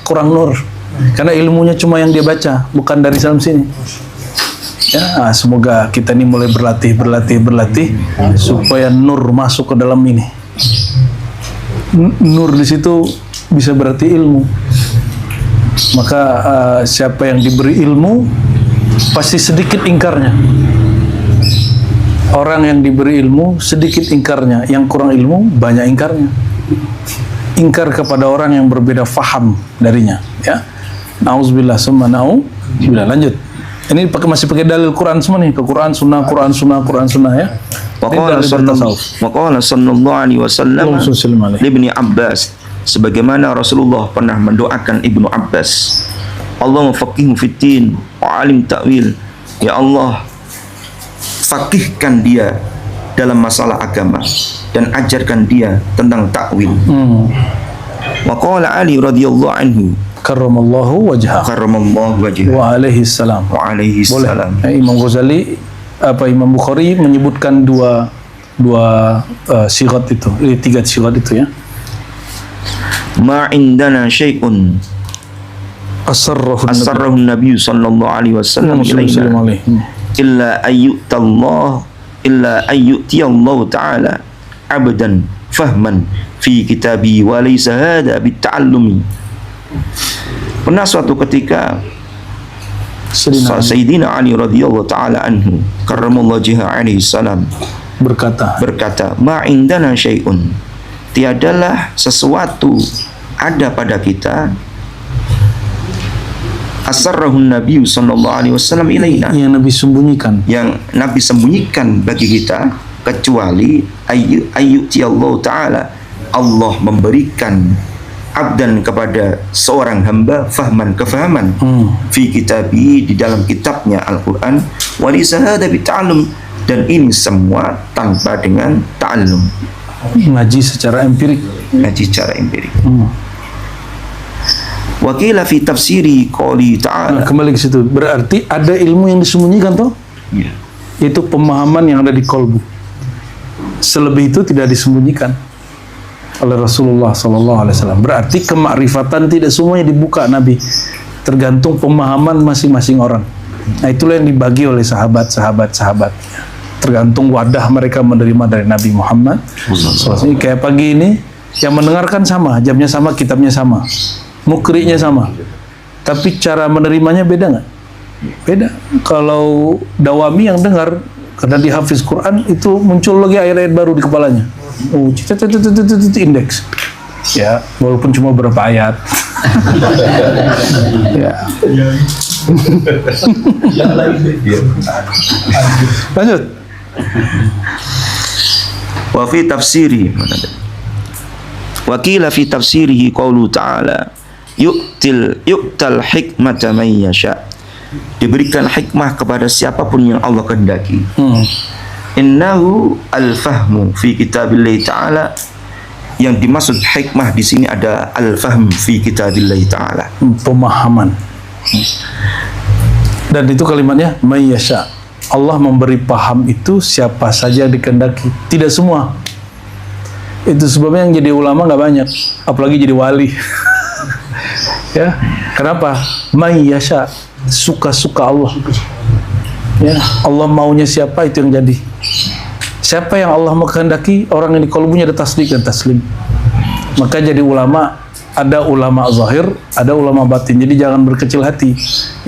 S1: kurang nur. Karena ilmunya cuma yang dia baca, bukan dari dalam sini. Ya, semoga kita ini mulai berlatih supaya nur masuk ke dalam ini. Nur di situ bisa berarti ilmu. Maka siapa yang diberi ilmu pasti sedikit ingkarnya. Orang yang diberi ilmu sedikit ingkarnya, yang kurang ilmu banyak ingkarnya. Ingkar kepada orang yang berbeda faham darinya, ya. Nauzubillah summa nauzubillah. Lanjut. Ini masih pakai dalil Quran semua nih, ke Quran Sunnah ya.
S2: Waqala sallallahu alaihi wasallam Ibnu Abbas, sebagaimana Rasulullah pernah mendoakan Ibnu Abbas, Allahumma faqihu fiddin wa alim ta'wil, ya Allah, fakihkan dia dalam masalah agama dan ajarkan dia tentang takwil. Wa qala Ali radhiyallahu anhu, karramallahu wajhah wa alaihi salam. Imam Ghazali Imam Bukhari menyebutkan dua sigat itu, tiga sigat itu ya. Ma indana syai'un asarrahu Nabi sallallahu alaihi wasallam ilaina illa ayyu'tiyallahu ta'ala abdan fahman fi kitabi wa laysa hadha bita'allumi. Pernah suatu ketika Sayyidina Ali radhiyallahu ta'ala anhu karramallahu wajhahu alaihi salam berkata, ma indana syai'un, tiadalah sesuatu ada pada kita, asarrahu Nabi sallallahu alaihi wasallam ilaina, yang Nabi sembunyikan bagi kita, kecuali ayyu'tiyallahu ta'ala, Allah memberikan abdan kepada seorang hamba fahman, kefahaman, fi kitabi, di dalam kitabnya Al-Quran, walisa hadza bita'allum, dan ini semua tanpa dengan ta'allum, ngaji secara empirik. Wakila fi tafsiri qouli ta'ala. Kembali ke situ, berarti ada ilmu yang disembunyikan toh? Iya. Itu pemahaman yang ada di kolbu. Selebih itu tidak disembunyikan oleh Rasulullah SAW. Berarti kemakrifatan tidak semuanya dibuka Nabi, tergantung pemahaman masing-masing orang. Nah, itulah yang dibagi oleh sahabat, tergantung wadah mereka menerima dari Nabi Muhammad SAW. Kayak pagi ini, yang mendengarkan sama, jamnya sama, kitabnya sama, mukrinya sama, tapi cara menerimanya beda nggak? Beda. Kalau Dawami yang dengar karena dihafiz Quran, itu muncul lagi ayat-ayat baru di kepalanya. Indeks. Ya, walaupun cuma berapa ayat. Ya. Lanjut. Wa fi tafsiri, wakila fi tafsirihi qaulu ta'ala yu'tal hikmata man yasha, diberikan hikmah kepada siapapun yang Allah kehendaki. Innahu al-fahmu fi kitabillahi ta'ala, yang dimaksud hikmah di sini ada al-fahm fi kitabillahi ta'ala, pemahaman. Dan itu kalimatnya may yasha, Allah memberi paham itu siapa saja dikehendaki, tidak semua. Itu sebabnya yang jadi ulama nggak banyak, apalagi jadi wali. Ya, kenapa? May yasha, suka-suka Allah. Ya, Allah maunya siapa itu yang jadi. Siapa yang Allah menghendaki, orang yang di kalbunya ada tasdik dan taslim, maka jadi ulama
S1: ada ulama zahir, ada ulama batin. Jadi jangan berkecil hati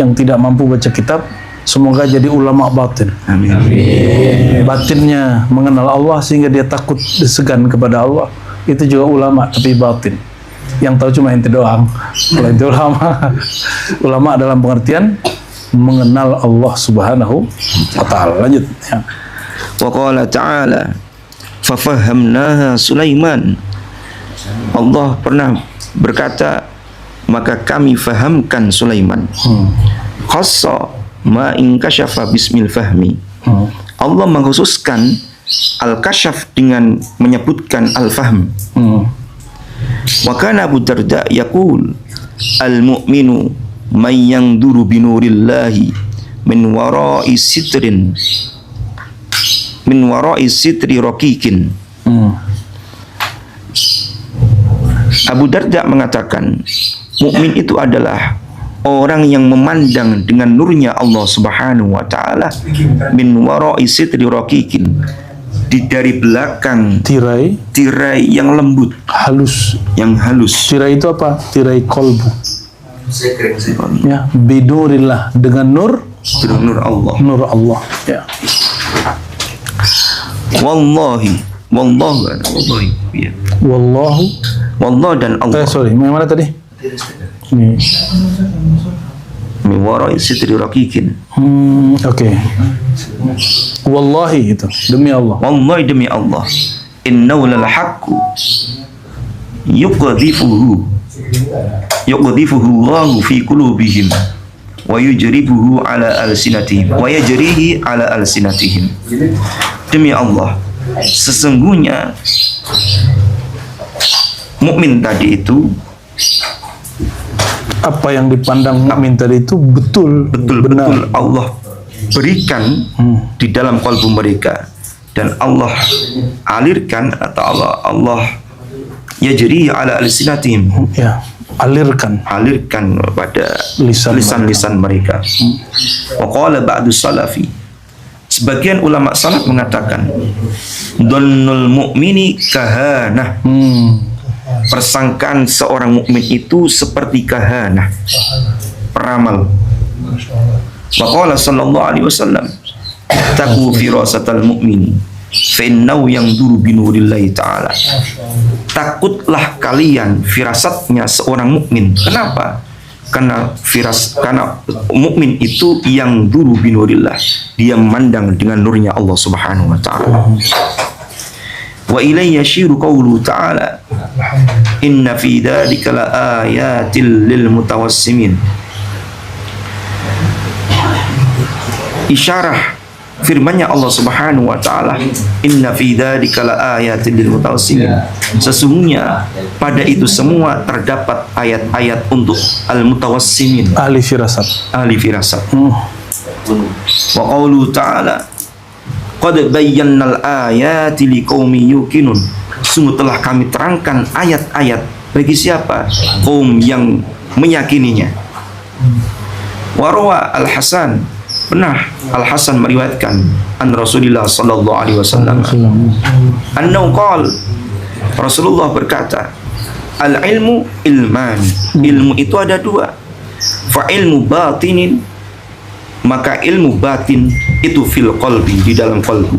S1: yang tidak mampu baca kitab. Semoga jadi ulama batin.
S2: Amin.
S1: Batinnya mengenal Allah sehingga dia takut segan kepada Allah. Itu juga ulama tapi batin. Yang tahu cuma ente doang. Kalau itu ulama, ulama dalam pengertian mengenal Allah Subhanahu wa taala. Lanjut ya.
S2: Wa qala ta'ala fafahamnaha Sulaiman. Allah pernah berkata, maka kami fahamkan Sulaiman. Khassa ma in kasyafa bismil fahmi. Allah mengkhususkan al-kasyaf dengan menyebutkan al-fahm. Wa kana Abu Darda yaqul al-mu'minu man yanzuru bi nurillahi min wara'i sitri raqiqin. Abu Darda mengatakan, mukmin itu adalah orang yang memandang dengan nurnya Allah Subhanahu wa taala min wara'i sitri raqiqin, dari belakang tirai yang lembut, yang halus.
S1: Tirai itu apa? Tirai kolbu. Ya, binurillah, dengan nur
S2: Allah.
S1: Nur Allah. Ya.
S2: Wallahi ya. Wallah dan Allah.
S1: Sorry, yang mana tadi? Ini.
S2: Min wara'i sitri raqiqin.
S1: Oke. Wallahi itu demi Allah.
S2: Wallahi demi Allah. Innahu lal haqqu yuqdhifuhu Allahu fi qulubihim wa yujribuhu ala alsinatihim wa yajrihi ala alsinatihim. Demi Allah, sesungguhnya mukmin tadi itu, apa yang dipandang mukmin tadi itu betul Allah berikan di dalam kalbu mereka, dan Allah alirkan atau Allah yajri ala alsinatihim,
S1: ya, alirkan
S2: pada lisan-lisan mereka. Wa qala ba'du salafi, sebagian ulama salaf mengatakan, dhannul mu'mini kahanah. Persangkaan seorang mukmin itu seperti kahanah, peramal. Wa qala sallallahu alaihi wasallam, taqu firasatal mu'mini fa innahu yanzuru bi nurillahi ta'ala. Takutlah kalian firasatnya seorang mukmin. Kenapa? Karena mukmin itu yang duru bi nurillah, dia memandang dengan nurnya Allah Subhanahu wa taala. Wa ilayya yashiru qawlu ta'ala, inna fi dzalika la ayatil lil mutawassimin. Isyarah firman-Nya Allah Subhanahu wa taala, inna fi dzalika la ayatil lil mutawassimin. Sesungguhnya pada itu semua terdapat ayat-ayat untuk al-mutawassimin, ahli firasat. Wa qawlu ta'ala, qad bayyannal ayati liqaumin yuqinun. Sungguh telah kami terangkan ayat-ayat bagi siapa? Kaum yang meyakininya. Warwa Al-Hasan, pernah Al-Hasan meriwayatkan an Rasulullah sallallahu alaihi wasallam, annahu qala, Rasulullah berkata, al-ilmu ilman, ilmu itu ada dua. Fa ilmu batinin, maka ilmu batin itu fil qalbi, di dalam qalbu.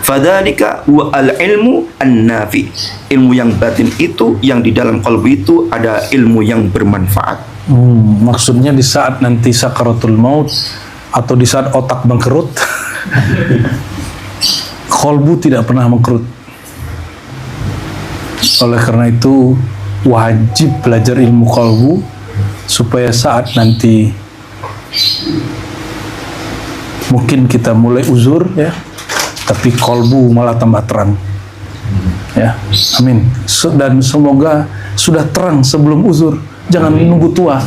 S2: Fadzalika wa al-ilmu an-nafi, ilmu yang batin itu, yang di dalam qalbu itu ada ilmu yang bermanfaat. Maksudnya di saat nanti sakaratul maut atau di saat otak bangkrut, qalbu tidak pernah mengkerut. Oleh karena itu wajib belajar ilmu qalbu supaya saat nanti mungkin kita mulai uzur ya, tapi qalbu malah tambah terang. Ya, amin. Dan semoga sudah terang sebelum uzur. Jangan nunggu tua.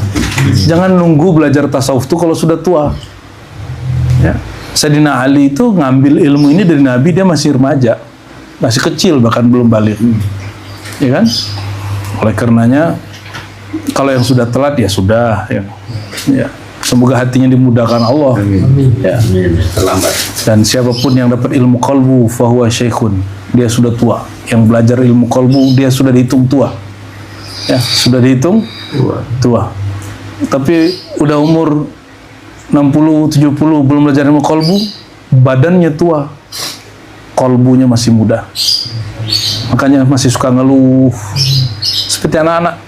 S2: Jangan nunggu belajar tasawuf itu kalau sudah tua. Ya. Sayyidina Ali itu ngambil ilmu ini dari Nabi, dia masih remaja, masih kecil, bahkan belum balik. Ya kan? Oleh karenanya kalau yang sudah telat ya sudah ya. Ya. Semoga hatinya dimudahkan Allah. Ya.
S3: Terlambat.
S1: Dan siapapun yang dapat ilmu qalbu fahuwa syekhun, dia sudah tua. Yang belajar ilmu qalbu dia sudah dihitung tua. Ya, sudah dihitung tua. Tapi udah umur 60, 70 belum belajar ilmu kolbu, badannya tua, kolbunya masih muda. Makanya masih suka ngeluh seperti anak-anak.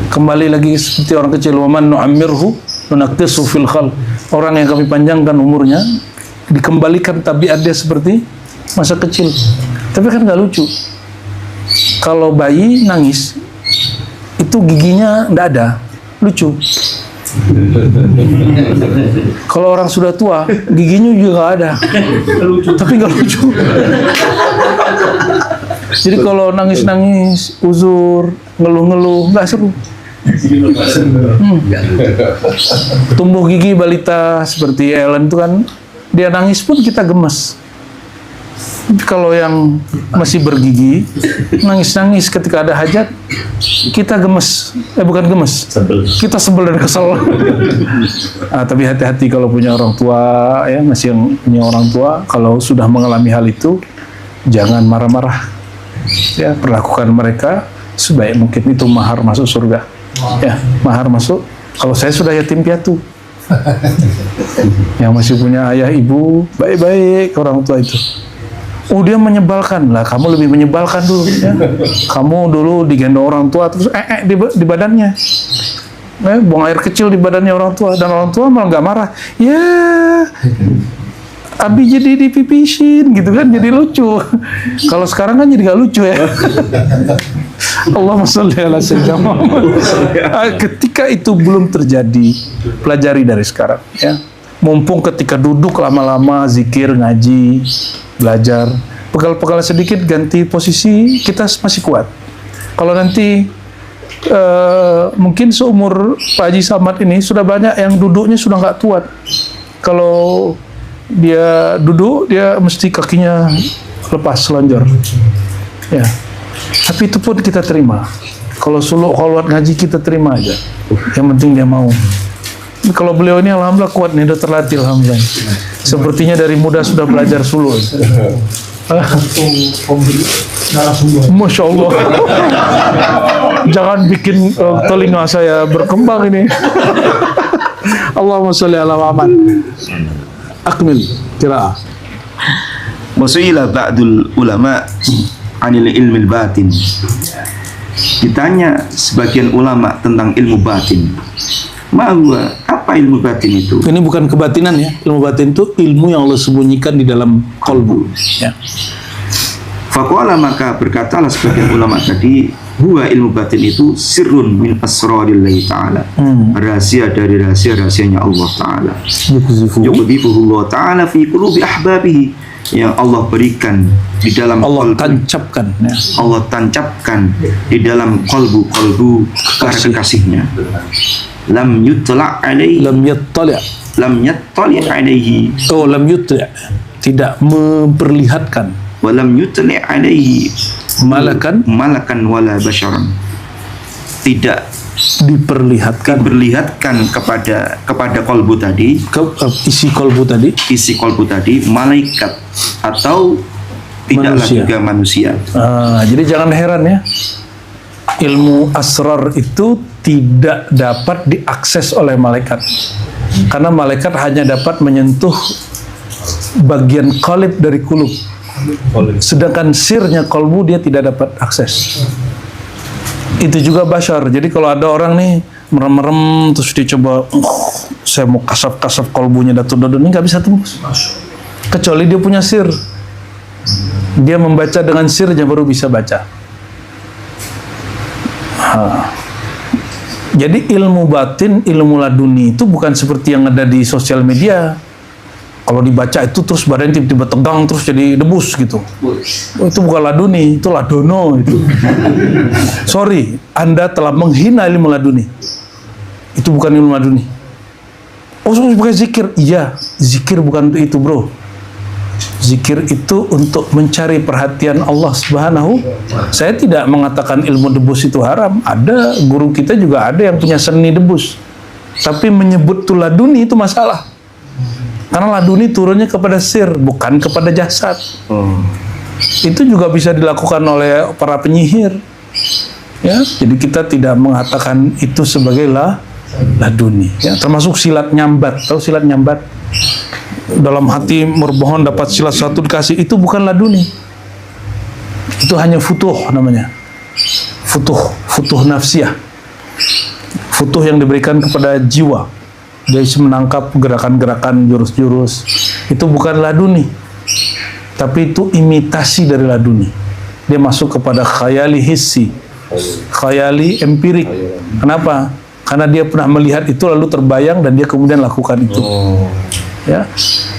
S1: Kembali lagi seperti orang kecil, waman nu'ammirhu nunaqqisu fil khalq. Orang yang kami panjangkan umurnya dikembalikan tabiat dia seperti masa kecil. Tapi kan nggak lucu. Kalau bayi nangis itu giginya nggak ada, lucu. Kalau orang sudah tua giginya juga nggak ada, tapi nggak lucu. Jadi kalau nangis-nangis, uzur, ngeluh-ngeluh, nggak seru. Tumbuh gigi balita seperti Ellen itu kan, dia nangis pun kita gemes. Kalau yang masih bergigi, nangis-nangis ketika ada hajat, kita gemes. Bukan gemes, kita sebel dan kesel. Tapi hati-hati kalau punya orang tua, ya masih yang punya orang tua, kalau sudah mengalami hal itu, jangan marah-marah. Ya, perlakukan mereka sebaik mungkin. Itu mahar masuk surga. Ya, mahar masuk. Kalau saya sudah yatim piatu, yang masih punya ayah ibu, baik-baik orang tua itu. Dia menyebalkan lah, kamu lebih menyebalkan dulu. Ya. Kamu dulu digendong orang tua terus di badannya, buang air kecil di badannya orang tua, dan orang tua malah nggak marah. Ya, Abi jadi dipipisin gitu kan, jadi lucu. Kalau sekarang kan jadi nggak lucu ya. Allahumma sholli ala sayyidina Muhammad. Ketika itu belum terjadi, pelajari dari sekarang. Ya, mumpung ketika duduk lama-lama zikir, ngaji, belajar, pegal-pegal sedikit, ganti posisi, kita masih kuat. Kalau nanti mungkin seumur Pak Haji Samad ini sudah banyak yang duduknya sudah nggak kuat. Kalau dia duduk, dia mesti kakinya lepas lonjor. Ya, tapi itu pun kita terima. Kalau suluk kholwat ngaji kita terima aja. Yang penting dia mau. Kalau beliau ini alhamdulillah kuat nih, udah terlatih alhamdulillah. Sepertinya dari muda sudah belajar suluk. Masya Allah. Jangan bikin telinga saya berkembang ini. Allahumma sholli ala Muhammad. Akmil qiraah.
S2: Wasu'ila ba'dul ulama anil ilmil batin. Ditanya sebagian ulama tentang ilmu batin. Apa ilmu batin itu?
S1: Ini bukan kebatinan ya. Ilmu batin itu ilmu yang Allah sembunyikan di dalam kolbu. Ya.
S2: Faqala, maka berkatalah sebagian ulama tadi, huwa ilmu batin itu sirrun min asrarillahi ta'ala. Rahasia dari rahasia-rahasianya Allah Ta'ala. Yuqdhifuhu Allah Ta'ala fi qulubi ahbabihi. Yang Allah berikan di dalam
S1: Allah
S2: kolbu,
S1: tancapkan ya.
S2: Allah tancapkan di dalam kolbu para kekasihnya. Lam yutla' alaihi,
S1: Lam yattali'
S2: alaihi,
S1: lam yuttali', tidak memperlihatkan.
S2: wa lam yutli' alaihi
S1: Malakan
S2: wala basyaran. Tidak
S1: diperlihatkan
S2: kepada kolbu tadi,
S1: isi kolbu tadi
S2: malaikat atau tidaklah
S1: manusia.
S2: juga manusia.
S1: Jadi jangan heran ya, ilmu asrar itu tidak dapat diakses oleh malaikat, karena malaikat hanya dapat menyentuh bagian qalib dari kulub, sedangkan sirnya kolbu dia tidak dapat akses. Itu juga basyar. Jadi kalau ada orang nih merem-merem terus dia coba, saya mau kasap-kasap kolbunya Datuk-Datuk, ini nggak bisa tembus, kecuali dia punya sir. Dia membaca dengan sirnya baru bisa baca. Jadi ilmu batin, ilmu laduni itu bukan seperti yang ada di sosial media. Kalau dibaca itu terus badan tiba-tiba tegang terus jadi debus gitu. Itu bukan laduni, itu ladono itu. Sorry, Anda telah menghina ilmu laduni. Itu bukan ilmu laduni. Oh, pakai zikir. Iya, zikir bukan untuk itu, bro. Zikir itu untuk mencari perhatian Allah Subhanahu. Saya tidak mengatakan ilmu debus itu haram. Ada guru kita juga ada yang punya seni debus. Tapi menyebut itu laduni itu masalah. Karena laduni turunnya kepada sir, bukan kepada jasad. Itu juga bisa dilakukan oleh para penyihir. Ya, jadi kita tidak mengatakan itu sebagai laduni. Ya, termasuk silat nyambat. Tahu silat nyambat? Dalam hati berbohong dapat silat satu dikasih, itu bukan laduni. Itu hanya futuh namanya. Futuh nafsiyah. Futuh yang diberikan kepada jiwa. Dia bisa menangkap gerakan-gerakan jurus-jurus. Itu bukan laduni. Tapi itu imitasi dari laduni. Dia masuk kepada khayali hissi, khayali empirik. Kenapa? Karena dia pernah melihat itu lalu terbayang dan dia kemudian lakukan itu. Ya,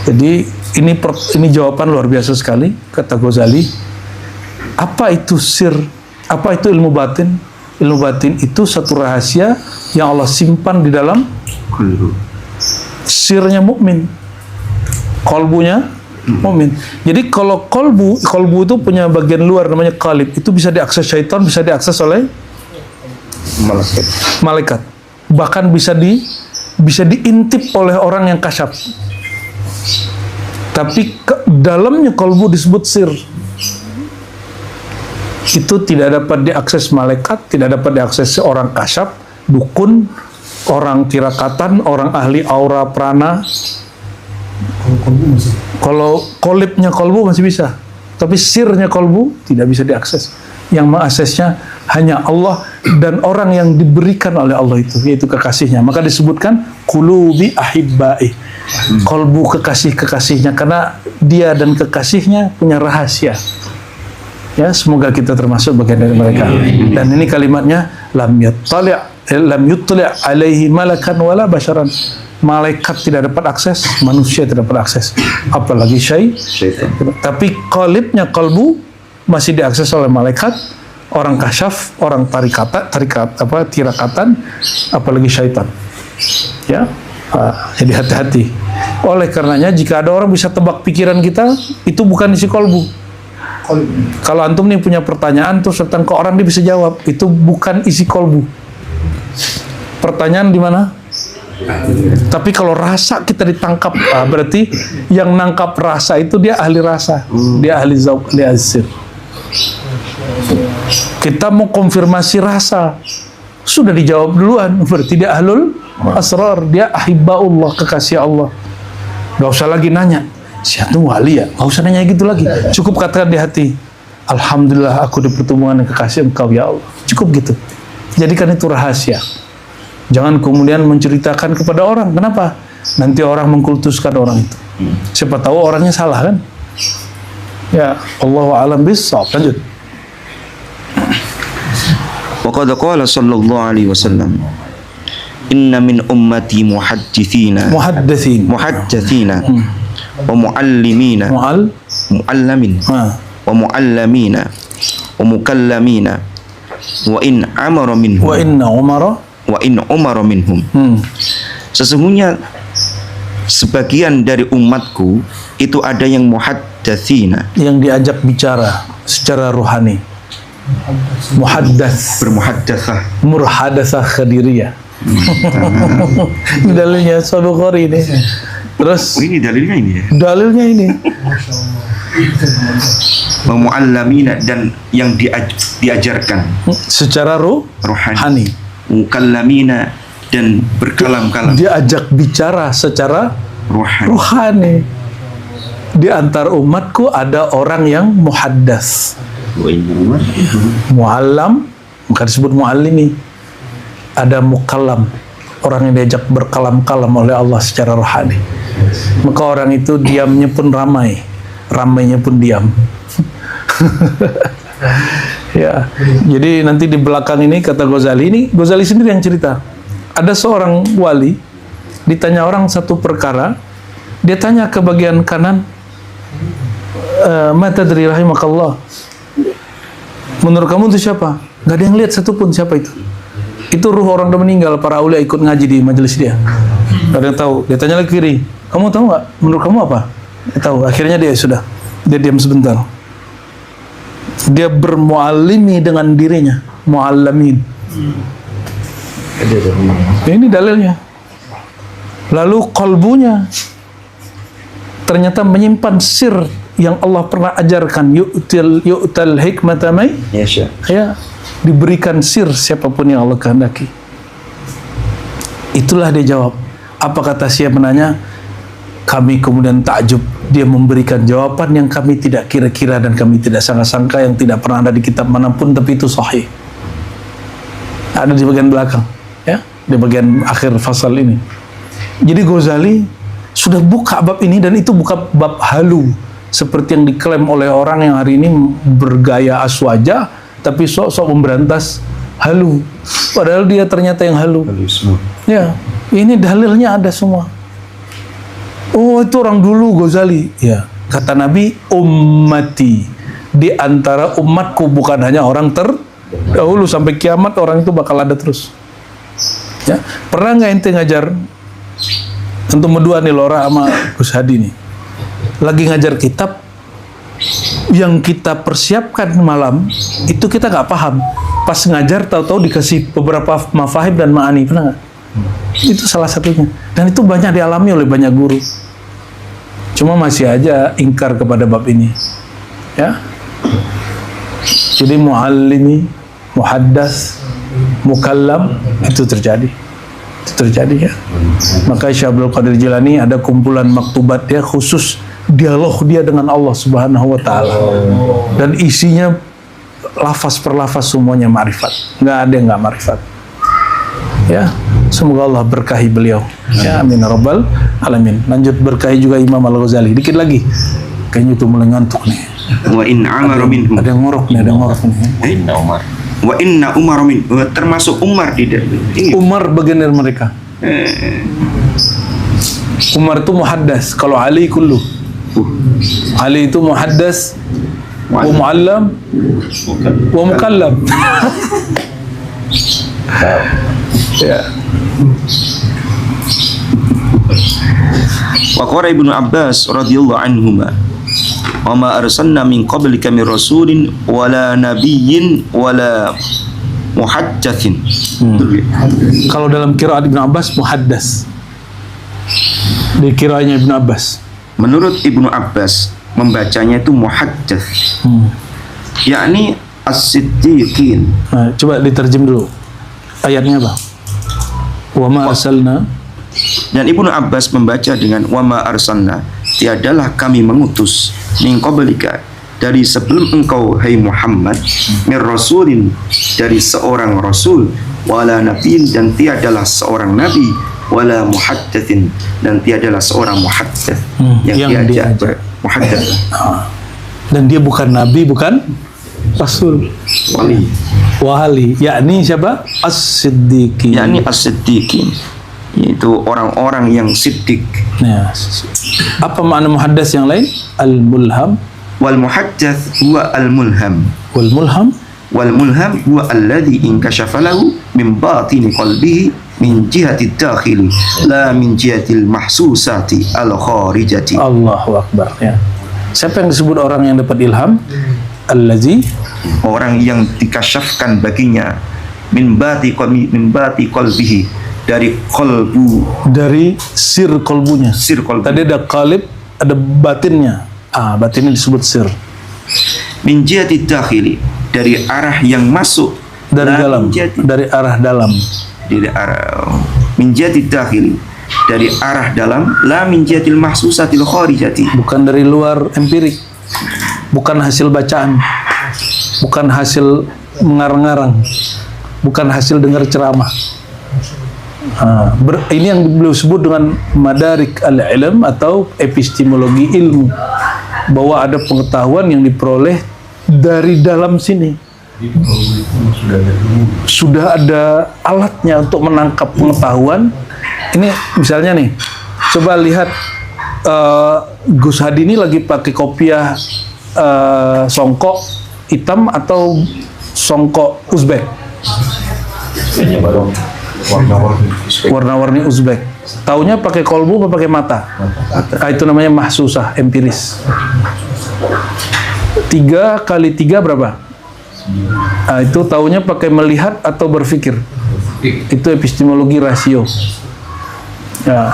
S1: jadi ini jawaban luar biasa sekali kata Ghazali. Apa itu sir? Apa itu ilmu batin? Ilmu batin itu satu rahasia yang Allah simpan di dalam sirnya mukmin, kolbunya mukmin. Jadi kalau kolbu itu punya bagian luar namanya qalib, itu bisa diakses syaitan, bisa diakses oleh malaikat. Bahkan bisa diintip oleh orang yang kasyaf. Tapi dalamnya kolbu disebut sir. Itu tidak dapat diakses malaikat, tidak dapat diakses orang kasyaf, dukun, orang tirakatan, orang ahli aura prana. Kalau kolibnya kolbu masih bisa, tapi sirnya kolbu tidak bisa diakses. Yang mengaksesnya hanya Allah dan orang yang diberikan oleh Allah itu, yaitu kekasihnya. Maka disebutkan qulubi ahibbai, kolbu kekasihnya, karena dia dan kekasihnya punya rahasia. Ya, semoga kita termasuk bagian dari mereka. Dan ini kalimatnya lam yuttali' alaihi malakan wala basyaran. Malaikat tidak dapat akses, manusia tidak dapat akses, apalagi syaitan. Tapi qalibnya kalbu masih diakses oleh malaikat, orang kasyaf, orang tirakatan, apalagi syaitan. Ya, jadi hati-hati. Oleh karenanya jika ada orang bisa tebak pikiran kita, itu bukan isi kalbu. Kalau antum nih punya pertanyaan terus datang ke orang dia bisa jawab, itu bukan isi kolbu. Pertanyaan di mana? Tapi kalau rasa kita ditangkap, berarti yang nangkap rasa itu dia ahli rasa, dia ahli zauq, ahli azir. Kita mau konfirmasi rasa, sudah dijawab duluan, berarti dia ahlul asrar, dia ahibbaullah, kekasih Allah. Gak usah lagi nanya, siapa wali ya? Gak usah nanya gitu lagi. Cukup katakan di hati, alhamdulillah aku dipertemukan dengan kekasih engkau ya Allah. Cukup gitu. Jadikan itu rahasia. Jangan kemudian menceritakan kepada orang. Kenapa? Nanti orang mengkultuskan orang itu. Siapa tahu orangnya salah kan? Ya, Allahu a'lam bissawab. Lanjut.
S2: Wa qad qala sallallahu alaihi wasallam, inna min ummati muhaddithina wa muallimina wa muallamina wa mukallamina wa in umara minhum. Sesungguhnya sebagian dari umatku itu ada yang muhaddatsina, yang diajak bicara secara rohani, murhadatsah khadiriyah. Dalilnya Sahih Bukhari ini. Terus ini dalilnya ini ya? Dalilnya ini. Muallamina, dan yang diajarkan secara rohani. Mukallamina, dan berkalam-kalam. Diajak bicara secara rohani. Di antara umatku ada orang yang muhaddats. Muallam, bukan disebut muallimi. Ada mukallam, orang yang diajak berkalam-kalam oleh Allah secara rohani. Maka orang itu diamnya pun ramai, ramainya pun diam. Ya, jadi nanti di belakang ini kata Ghazali, ini Ghazali sendiri yang cerita. Ada seorang wali ditanya orang satu perkara, dia tanya ke bagian kanan, ma tadri rahimakallah, menurut kamu itu siapa? Gak ada yang lihat satupun siapa itu. Itu ruh orang udah meninggal, para aulia ikut ngaji di majelis dia. Gak ada yang tahu. Dia tanya lagi kiri, kamu tahu nggak? Menurut kamu apa? Dia tahu. Akhirnya dia sudah, dia diam sebentar. Dia bermuallimi dengan dirinya, muallamin. Ini dalilnya. Lalu kalbunya ternyata menyimpan sir yang Allah pernah ajarkan, yu'tal hikmata may yasha. Ya,
S1: diberikan sir siapapun yang Allah kehendaki. Itulah dia jawab. Apa kata siapa menanya? Kami kemudian takjub. Dia memberikan jawaban yang kami tidak kira-kira dan kami tidak sangka-sangka, yang tidak pernah ada di kitab manapun, tapi itu sahih. Ada di bagian belakang, ya, di bagian akhir fasal ini. Jadi Ghazali sudah buka bab ini, dan itu buka bab halu seperti yang diklaim oleh orang yang hari ini bergaya aswaja tapi sok-sok memberantas halu, padahal dia ternyata yang halu. Ya, ini dalilnya ada semua. Oh, itu orang dulu Ghazali. Ya, kata Nabi, ummati, di antara umatku, bukan hanya orang terdahulu, sampai kiamat orang itu bakal ada terus. Ya, pernah nggak ente ngajar? Antum berdua nih, Lora sama Gus Hadi nih, lagi ngajar kitab yang kita persiapkan malam itu, kita nggak paham. Pas ngajar tahu-tahu dikasih beberapa mafahim dan ma'ani, pernah nggak? Itu salah satunya, dan itu banyak dialami oleh banyak guru. Cuma masih aja ingkar kepada bab ini, ya. Jadi muallimi, muhaddas, mukallam, itu terjadi. Ya. Maka Syekh Abdul Qadir Jilani ada kumpulan maktubat dia khusus dialog dia dengan Allah Subhanahu wa taala. Dan isinya lafaz per lafaz semuanya ma'rifat. Enggak ada yang enggak ma'rifat. Ya, semoga Allah berkahi beliau. Ya, amin ya rabbal alamin. Lanjut berkahi juga Imam Al-Ghazali. Dikit lagi. Kayaknya itu mulai ngantuk nih.
S2: Wa in amara minhum.
S1: Ada yang ngorok nih.
S2: Wa inna Umar min, termasuk Umar tidak.
S1: Umar bagian dari mereka. Umar itu muhaddas, kalau Ali kullu. Ali itu muhaddas wa muallam wa mukallam. Ya.
S2: Wa qala Ibnu Abbas radhiyallahu anhuma, wa ma arsalna min qablika min rasulin wala nabiyyin wala muhaddatsin.
S1: Kalau dalam qiraat Ibnu Abbas muhaddas. Di qiraatnya Ibnu Abbas.
S2: Menurut Ibnu Abbas membacanya itu muhaddats. Yakni as-siddiqin.
S1: Nah, coba diterjem dulu. Ayatnya apa? Wa ma arsalna.
S2: Dan Ibnu Abbas membaca dengan wa ma arsalna, tiadalah kami mengutus min qablika, dari sebelum engkau hai Muhammad, min rasulin, dari seorang rasul, wala nabiin, dan tiadalah seorang nabi, wala muhaddatsin, dan tiadalah seorang muhaddats yang diajak muhaddats.
S1: Dan dia bukan nabi, bukan rasul, wali, yakni siapa? As-siddiqin.
S2: Yakni as-siddiqin, yaitu orang-orang yang siddiq.
S1: Ya. Apa makna muhaddas yang lain? Al-mulham.
S2: Wal muhaddats huwa al-mulham.
S1: Wal mulham.
S2: Wal mulham huwa alladhi inkashafa lahu min batini qalbihi min jihati dakhili la min jihati al-mahsusati al-kharijati.
S1: Allahu akbar. Ya. Siapa yang disebut orang yang dapat ilham? Allazi,
S2: orang yang dikasyafkan baginya min bati qalbihi, dari kolbu,
S1: dari sir kolbunya.
S2: Sir kolbu.
S1: Tadi ada qalib, ada batinnya. Batinnya disebut sir.
S2: Min jihati dakhili, dari arah yang masuk,
S1: dari dalam, dari arah dalam.
S2: Dari arah min jihati dakhili, dari arah dalam, la min jihatil mahsusatil kharijati, bukan
S1: dari luar empirik, bukan hasil bacaan, bukan hasil mengarang-ngarang, bukan hasil dengar ceramah. Ini yang beliau sebut dengan madarik al-ilm atau epistemologi ilmu, bahwa ada pengetahuan yang diperoleh dari dalam sini. Sudah ada alatnya untuk menangkap pengetahuan. Ini misalnya nih, coba lihat Gus Hadi ini lagi pakai kopiah songkok hitam atau songkok Uzbek? Warna-warni Uzbek. Taunya pakai kolbu atau pakai mata? Itu namanya mahsusah, empiris. 3 kali 3 berapa? Itu taunya pakai melihat atau berpikir. Itu epistemologi rasio. Ya.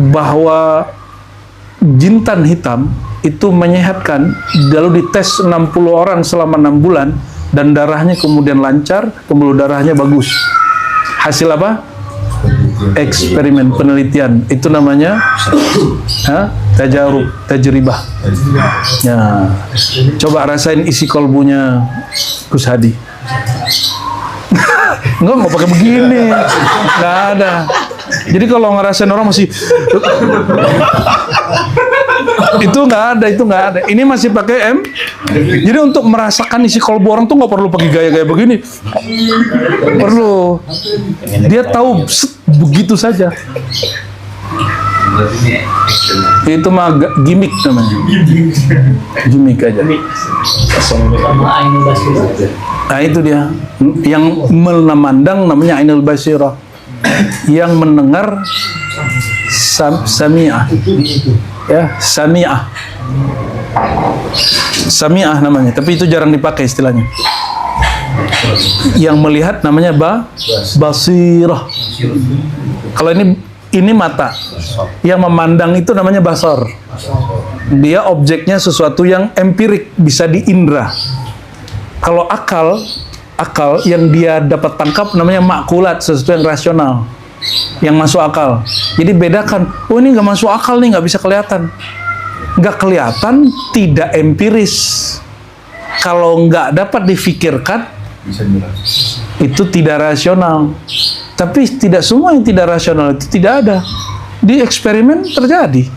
S1: Bahwa jintan hitam itu menyehatkan, lalu dites 60 orang selama 6 bulan, dan darahnya kemudian lancar, pembuluh darahnya bagus. Hasil apa? Eksperimen, penelitian. Itu namanya tajarub, tajribah. Ya. Coba rasain isi kolbunya Gus Hadi. Enggak pakai begini, nggak ada. Jadi kalau ngerasain orang masih itu nggak ada. Ini masih pakai Jadi untuk merasakan isi kolbu orang tuh nggak perlu pakai gaya-gaya begini. Perlu. Dia tahu begitu saja. Itu mah gimmick namanya. Gimmick aja. Nah itu dia. Yang memandang namanya ainul basirah. Yang mendengar sami'ah. Ya, sami'ah. Sami'ah namanya, tapi itu jarang dipakai istilahnya. Yang melihat namanya basirah. Kalau ini mata. Yang memandang itu namanya basar. Dia objeknya sesuatu yang empirik, bisa diindra. Kalau akal yang dia dapat tangkap namanya makulat, sesuatu yang rasional, yang masuk akal. Jadi bedakan, oh ini nggak masuk akal nih, nggak bisa kelihatan. Nggak kelihatan, tidak empiris. Kalau nggak dapat difikirkan, itu tidak rasional. Tapi tidak semua yang tidak rasional itu tidak ada. Di eksperimen terjadi.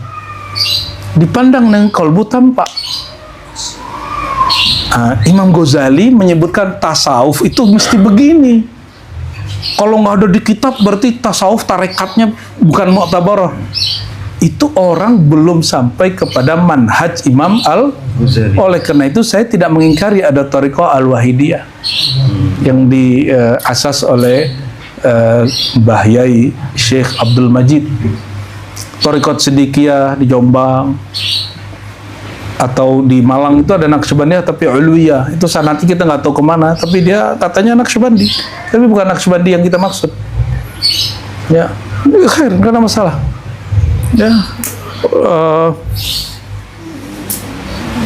S1: Dipandang dengan kolbu tampak. Imam Ghazali menyebutkan tasawuf itu mesti begini. Kalau nggak ada di kitab berarti tasawuf tarekatnya bukan mu'tabarah. Itu orang belum sampai kepada manhaj Imam Al-Ghazali. Oleh karena itu saya tidak mengingkari ada thariqah Al-Wahidiyah yang diasas oleh Mbah Yai Syekh Abdul Majid. Thariqat Siddiqiyah di Jombang atau di Malang itu ada Naqsyabandiyah tapi Ulwiyah. Itu sanatnya kita nggak tahu kemana, tapi dia katanya Naqsyabandi, tapi bukan Naqsyabandi yang kita maksud. Ya, khair, nggak ada masalah. Ya,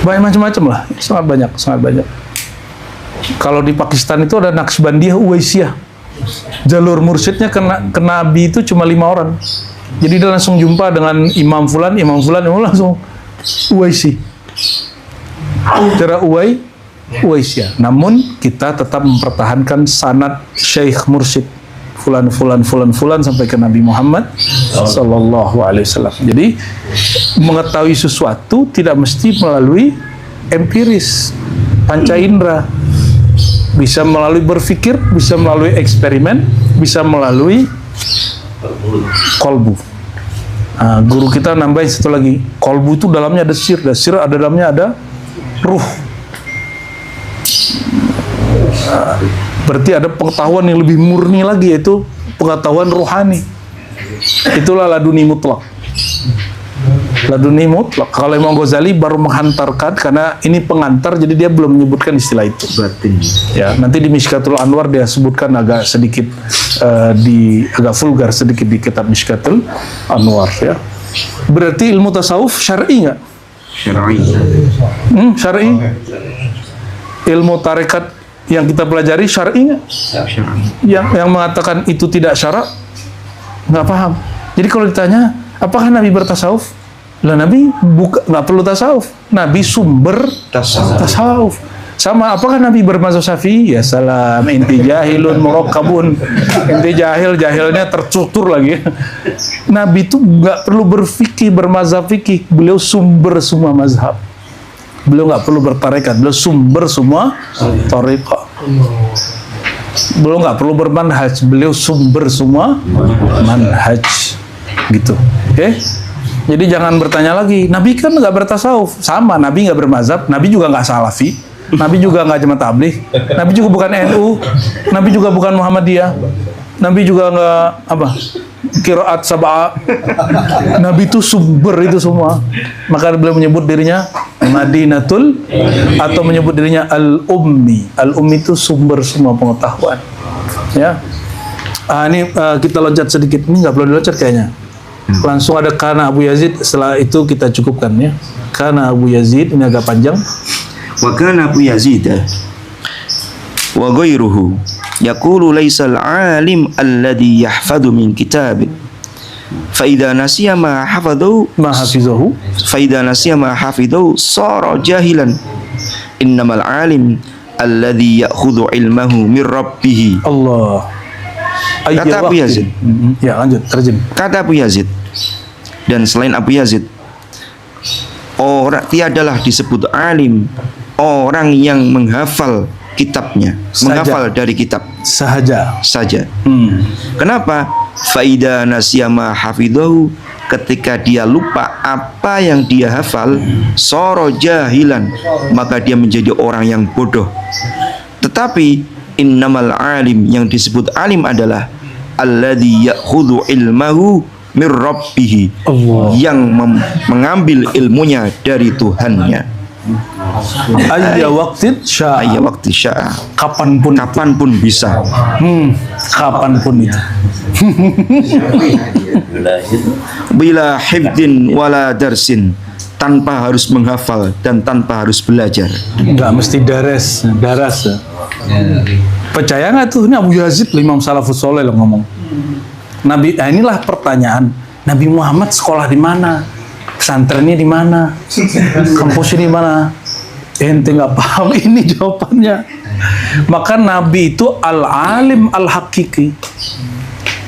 S1: banyak macam-macam lah, sangat banyak. Kalau di Pakistan itu ada Naqsyabandiyah Uwaisiyah. Jalur mursyidnya ke Nabi itu cuma 5 orang. Jadi dia langsung jumpa dengan Imam Fulan langsung Uwaisi. Cara Uwaisiyah. Namun kita tetap mempertahankan sanad Syekh Mursyid Fulan sampai ke Nabi Muhammad sallallahu alaihi wasallam. Jadi mengetahui sesuatu tidak mesti melalui empiris, panca indera. Bisa melalui berpikir, bisa melalui eksperimen, bisa melalui kolbu. Guru kita nambahin satu lagi, kolbu itu dalamnya ada sir ada dalamnya ada ruh. Berarti ada pengetahuan yang lebih murni lagi, yaitu pengetahuan rohani. Itulah laduni mutlak. Laduni mutlak. Kalau Imam Ghazali baru menghantarkan, karena ini pengantar, jadi dia belum menyebutkan istilah itu. Batin. Ya, nanti di Mishkatul Anwar dia sebutkan agak sedikit agak vulgar sedikit di kitab Mishkatul Anwar. Ya. Berarti ilmu tasawuf syar'i nggak? Syar'i. Syar'i. Ilmu tarekat yang kita pelajari syar'i nggak? Yang mengatakan itu tidak syarak nggak paham. Jadi kalau ditanya, apakah Nabi bertasawuf? Lah Nabi nggak perlu tasawuf. Nabi sumber tasawuf. Sama, apakah Nabi bermazhab Syafi'i? Ya salam, inti jahilun murakkabun. Inti jahilnya tercutur lagi. Nabi itu nggak perlu berfikih, bermazhab fikih. Beliau sumber semua mazhab. Beliau nggak perlu bertarekat. Beliau sumber semua tarekat. Beliau nggak perlu bermanhaj. Beliau sumber semua manhaj. Gitu. Oke? Jadi jangan bertanya lagi, Nabi kan nggak bertasawuf. Sama, Nabi nggak bermazhab, Nabi juga nggak salafi, Nabi juga nggak jemaat tabligh, Nabi juga bukan NU, Nabi juga bukan Muhammadiyah, Nabi juga nggak qiraat sab'a. Nabi itu sumber itu semua. Maka beliau menyebut dirinya Madinatul, atau menyebut dirinya Al-Ummi. Al-Ummi itu sumber semua pengetahuan. Ya. Ini kita loncat sedikit. Ini nggak perlu diloncat kayaknya. Langsung ada Kana Abu Yazid. Setelah itu kita cukupkan ya. Kana Abu Yazid, ini agak panjang.
S2: Wa kana Abu Yazid wa ghairuhu yaqulu laisal alim alladhi yahfadhu min kitab fa idza nasiya ma hafadhu
S1: Mahafizahu.
S2: fa idza nasiya ma hafidhu sara jahilan innamal alim alladhi ya'khudhu ilmahu min rabbih.
S1: Allah.
S2: Kata Abu Yazid.
S1: Ya, lanjut terjem.
S2: Kata Abu Yazid, dan selain Abu Yazid, orang tiadalah disebut alim orang yang menghafal kitabnya, menghafal dari kitab
S1: Sahaja.
S2: saja.
S1: Hmm.
S2: Kenapa? Faida nasyama hafidhahu, ketika dia lupa apa yang dia hafal, soro jahilan, maka dia menjadi orang yang bodoh. Tetapi innamal alim, yang disebut alim adalah alladzi ya'khudhu ilmahu mir rabbih,
S1: Allah.
S2: yang mengambil ilmunya dari Tuhannya.
S1: Ayya waqtin sya'a.
S2: Ayya waktu sya'a,
S1: Kapanpun.
S2: kapanpun bisa.
S1: Kapanpun itu.
S2: Bila hifdin wala darsin, tanpa harus menghafal dan tanpa harus belajar.
S1: Enggak mesti daras. Percaya nggak tuh, ini Abu Yazid, Imam Salafus Soleh loh ngomong. Nabi, nah inilah pertanyaan. Nabi Muhammad sekolah di mana? Pesantrennya di mana? Kampusnya di mana? Ente nggak paham, ini jawabannya. Maka Nabi itu al-alim al-hakiki.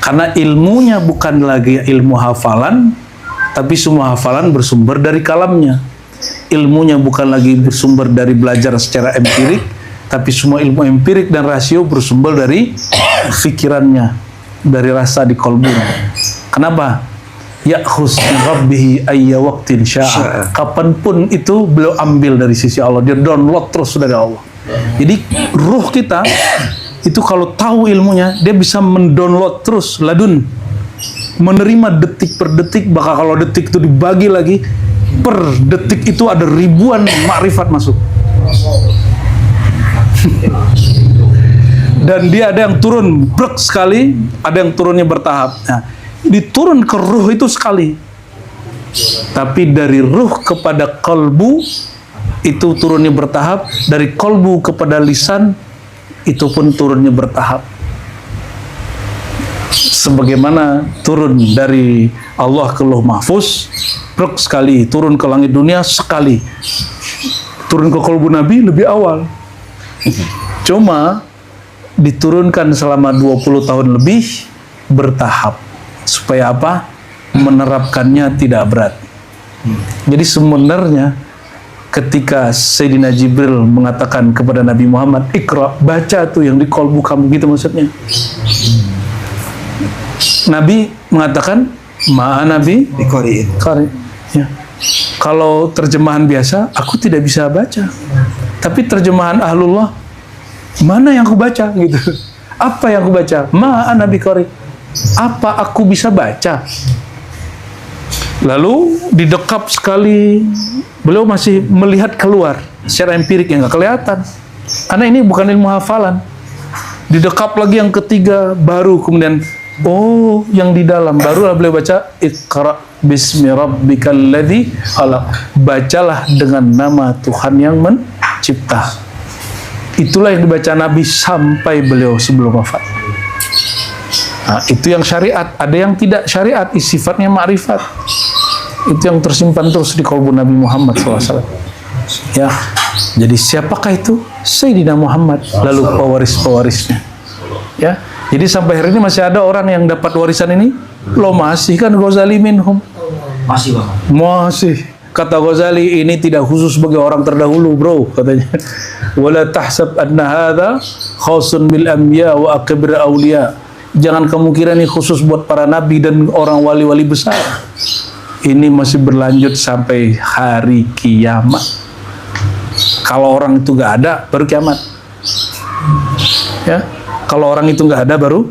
S1: Karena ilmunya bukan lagi ilmu hafalan, tapi semua hafalan bersumber dari kalamnya. Ilmunya bukan lagi bersumber dari belajar secara empirik, tapi semua ilmu empirik dan rasio bersumber dari fikirannya, dari rasa di kolbunya. Kenapa? Ya'khuz min rabbihi ayya waqtin sya'a. Kapanpun itu beliau ambil dari sisi Allah, dia download terus dari Allah. Jadi ruh kita itu kalau tahu ilmunya, dia bisa mendownload terus ladun, menerima detik per detik. Bahkan kalau detik itu dibagi lagi, per detik itu ada ribuan makrifat masuk. Dan dia ada yang turun brek sekali, ada yang turunnya bertahap. Nah, diturun ke ruh itu sekali, tapi dari ruh kepada kalbu itu turunnya bertahap, dari kalbu kepada lisan itu pun turunnya bertahap. Sebagaimana turun dari Allah ke Lauh Mahfuz brek sekali, turun ke langit dunia sekali, turun ke kalbu Nabi lebih awal. Cuma diturunkan selama 20 tahun lebih bertahap. Supaya apa? Menerapkannya tidak berat. Jadi sebenarnya ketika Sayyidina Jibril mengatakan kepada Nabi Muhammad, Iqra, baca tuh yang di kolbu kamu, gitu maksudnya. Nabi mengatakan, ma'a Nabi
S2: Qari.
S1: Ya. Kalau terjemahan biasa, aku tidak bisa baca. Tapi terjemahan ahlullah, mana yang aku baca? Gitu. Apa yang aku baca? Ma'a Nabi Qari. Apa aku bisa baca? Lalu didekap sekali, beliau masih melihat keluar secara empirik yang nggak kelihatan, karena ini bukan ilmu hafalan. Didekap lagi yang ketiga, baru kemudian oh yang di dalam, barulah beliau baca Iqra bismi rabbikal ladzi khalaq, bacalah dengan nama Tuhan yang mencipta. Itulah yang dibaca Nabi sampai beliau sebelum wafat. Nah, itu yang syariat. Ada yang tidak syariat, sifatnya ma'rifat. Itu yang tersimpan terus di kalbu Nabi Muhammad SAW. Ya, jadi siapakah itu? Sayyidina Muhammad, lalu pewaris-pewarisnya. Ya, jadi sampai hari ini masih ada orang yang dapat warisan ini. Lo masih kan Ghazali minhum.
S3: Masih bang.
S1: Masih. Kata Ghazali, ini tidak khusus bagi orang terdahulu, bro, katanya. Wala tahsab anna hadha khasun bil anbiya wa akbir awliya. Jangan kamu kira ini khusus buat para nabi dan orang wali-wali besar. Ini masih berlanjut sampai hari kiamat. Kalau orang itu nggak ada, baru kiamat. Ya, kalau orang itu nggak ada, baru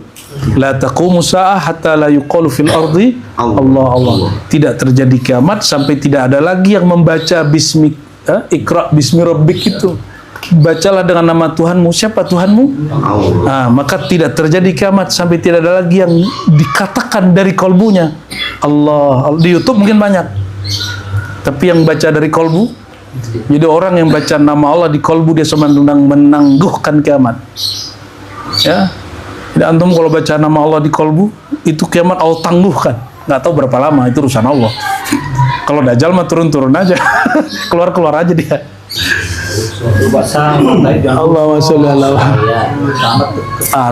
S1: la taqumu sa'ah hatta la yuqalu fil ardi Allah. Tidak terjadi kiamat sampai tidak ada lagi yang membaca bismi Iqra bismi rabbik itu. Bacalah dengan nama Tuhanmu. Siapa Tuhanmu? Nah, maka tidak terjadi kiamat sampai tidak ada lagi yang dikatakan dari kolbunya Allah. Di YouTube mungkin banyak, tapi yang baca dari kolbu Jadi orang yang baca nama Allah di kolbu dia semandang menangguhkan kiamat. Ya, jadi antum kalau baca nama Allah di kolbu itu kiamat Allah tangguhkan. Nggak tahu berapa lama, itu urusan Allah. Kalau Dajjal mah turun-turun aja, keluar-keluar aja dia. Allahumma sholli ala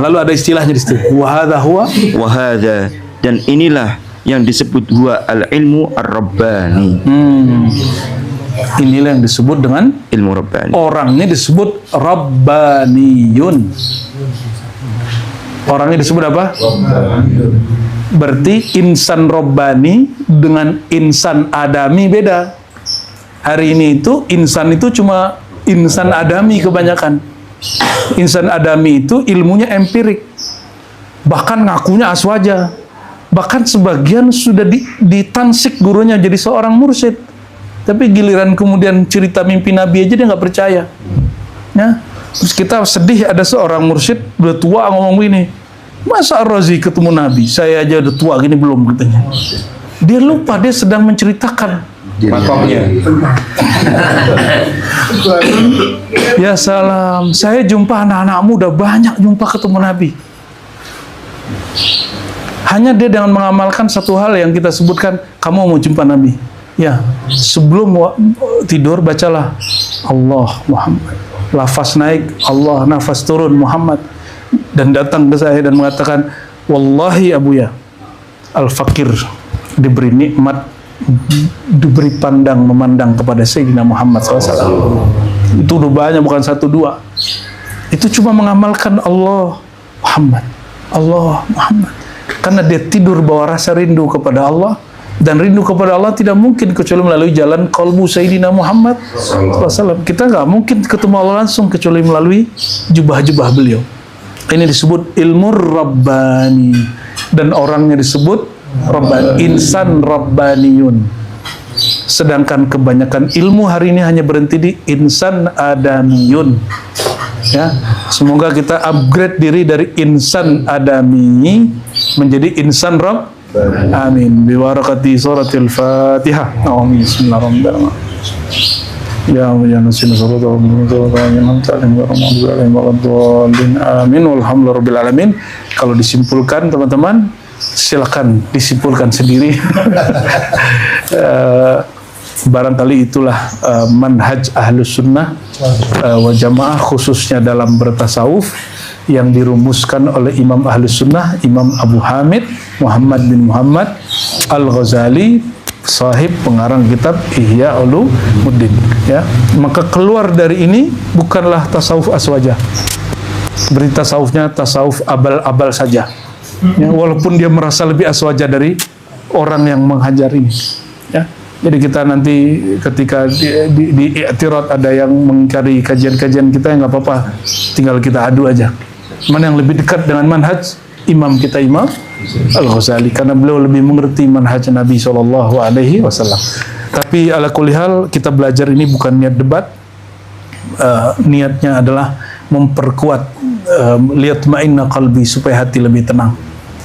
S1: lalu ada istilahnya di situ. Wahada huwa.
S2: Wahada, dan inilah yang disebut huwa al-ilmu ar-rabbani.
S1: Inilah yang disebut dengan
S2: Ilmu rabbani.
S1: orangnya disebut Rabbaniyun. Orangnya disebut apa? Berarti insan Rabbani dengan insan Adami beda. Hari ini itu insan itu cuma insan Adami kebanyakan. Insan Adami itu ilmunya empirik. Bahkan ngakunya aswaja. Bahkan sebagian sudah ditansik gurunya jadi seorang mursyid. Tapi giliran kemudian cerita mimpi Nabi aja dia nggak percaya. Ya. Terus kita sedih ada seorang mursyid udah tua ngomong gini, masa Ar-Razi ketemu Nabi? Saya aja udah tua gini belum, katanya. Dia lupa dia sedang menceritakan
S3: Makomnya.
S1: ya salam, saya jumpa anak-anak muda banyak jumpa ketemu Nabi. Hanya dia dengan mengamalkan satu hal yang kita sebutkan, kamu mau jumpa Nabi. Ya, sebelum tidur bacalah Allah Muhammad. Lafaz naik Allah, nafas turun Muhammad. Dan datang ke saya dan mengatakan, wallahi Abuya, al-fakir diberi nikmat, diberi pandang memandang kepada Sayyidina Muhammad SAW. Itu udah banyak, bukan satu dua. Itu cuma mengamalkan Allah Muhammad, Allah Muhammad. Karena dia tidur bawa rasa rindu kepada Allah. Dan rindu kepada Allah tidak mungkin kecuali melalui jalan kolbu Sayyidina Muhammad SAW. Kita nggak mungkin ketemu Allah langsung kecuali melalui jubah-jubah beliau. Ini disebut ilmu Rabbani. Dan orangnya disebut Rabbani, insan Rabbaniyun. Sedangkan kebanyakan ilmu hari ini hanya berhenti di insan Adamiyun. Ya, semoga kita upgrade diri dari insan Adami menjadi insan Rabb. Amin. Biwarakati suratil Fatihah. Amin. Bismillahirrahmanirrahim. Ya Amin. Amin. Walhamdulillahirabbil alamin. Kalau disimpulkan teman-teman, silakan disimpulkan sendiri. Barangkali itulah manhaj ahlus sunnah wal jamaah, khususnya dalam bertasawuf, yang dirumuskan oleh Imam Ahlus Sunnah, Imam Abu Hamid Muhammad bin Muhammad Al-Ghazali, sahib pengarang kitab Ihya Ulumuddin. Ya, maka keluar dari ini bukanlah tasawuf aswaja. Berarti tasawufnya tasawuf abal-abal saja. Ya, walaupun dia merasa lebih aswaja dari orang yang menghajar ini. Ya. Jadi kita nanti ketika di i'tirad ada yang mengingkari kajian-kajian kita, nggak apa-apa, tinggal kita adu aja. Mana yang lebih dekat dengan manhaj imam kita, Imam Al-Ghazali, karena beliau lebih mengerti manhaj Nabi SAW. Tapi ala kulli hal, kita belajar ini bukan niat debat. Niatnya adalah memperkuat liyatma'inna qalbi, supaya hati lebih tenang.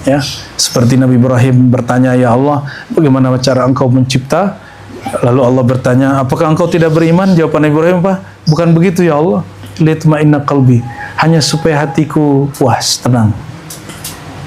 S1: Ya, seperti Nabi Ibrahim bertanya, ya Allah, bagaimana cara engkau mencipta? Lalu Allah bertanya, apakah engkau tidak beriman? Jawaban Nabi Ibrahim apa? Bukan begitu ya Allah, liyatma'inna qalbi, hanya supaya hatiku puas, tenang.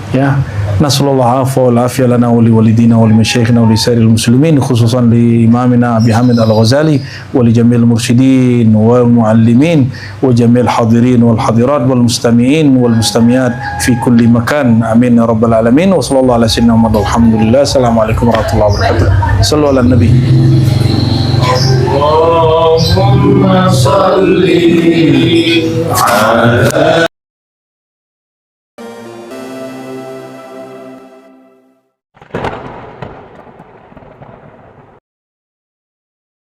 S1: Ya, nasallallahu alaihi wa afiyah lana wa li walidina wa li masyayikhina wa li sairil muslimin, khususan li imamina Abi Hamid Al-Ghazali wa li jamil mursyidin wal muallimin wa jamil hadirin wal hadirat wal mustami'in wal mustami'at fi kulli makan. Amin ya rabbal alamin. Wa sallallahu ala sayyidina Muhammad. Alhamdulillah. Assalamualaikum warahmatullahi wabarakatuh. Sallu ala nabi. Allahumma salli ala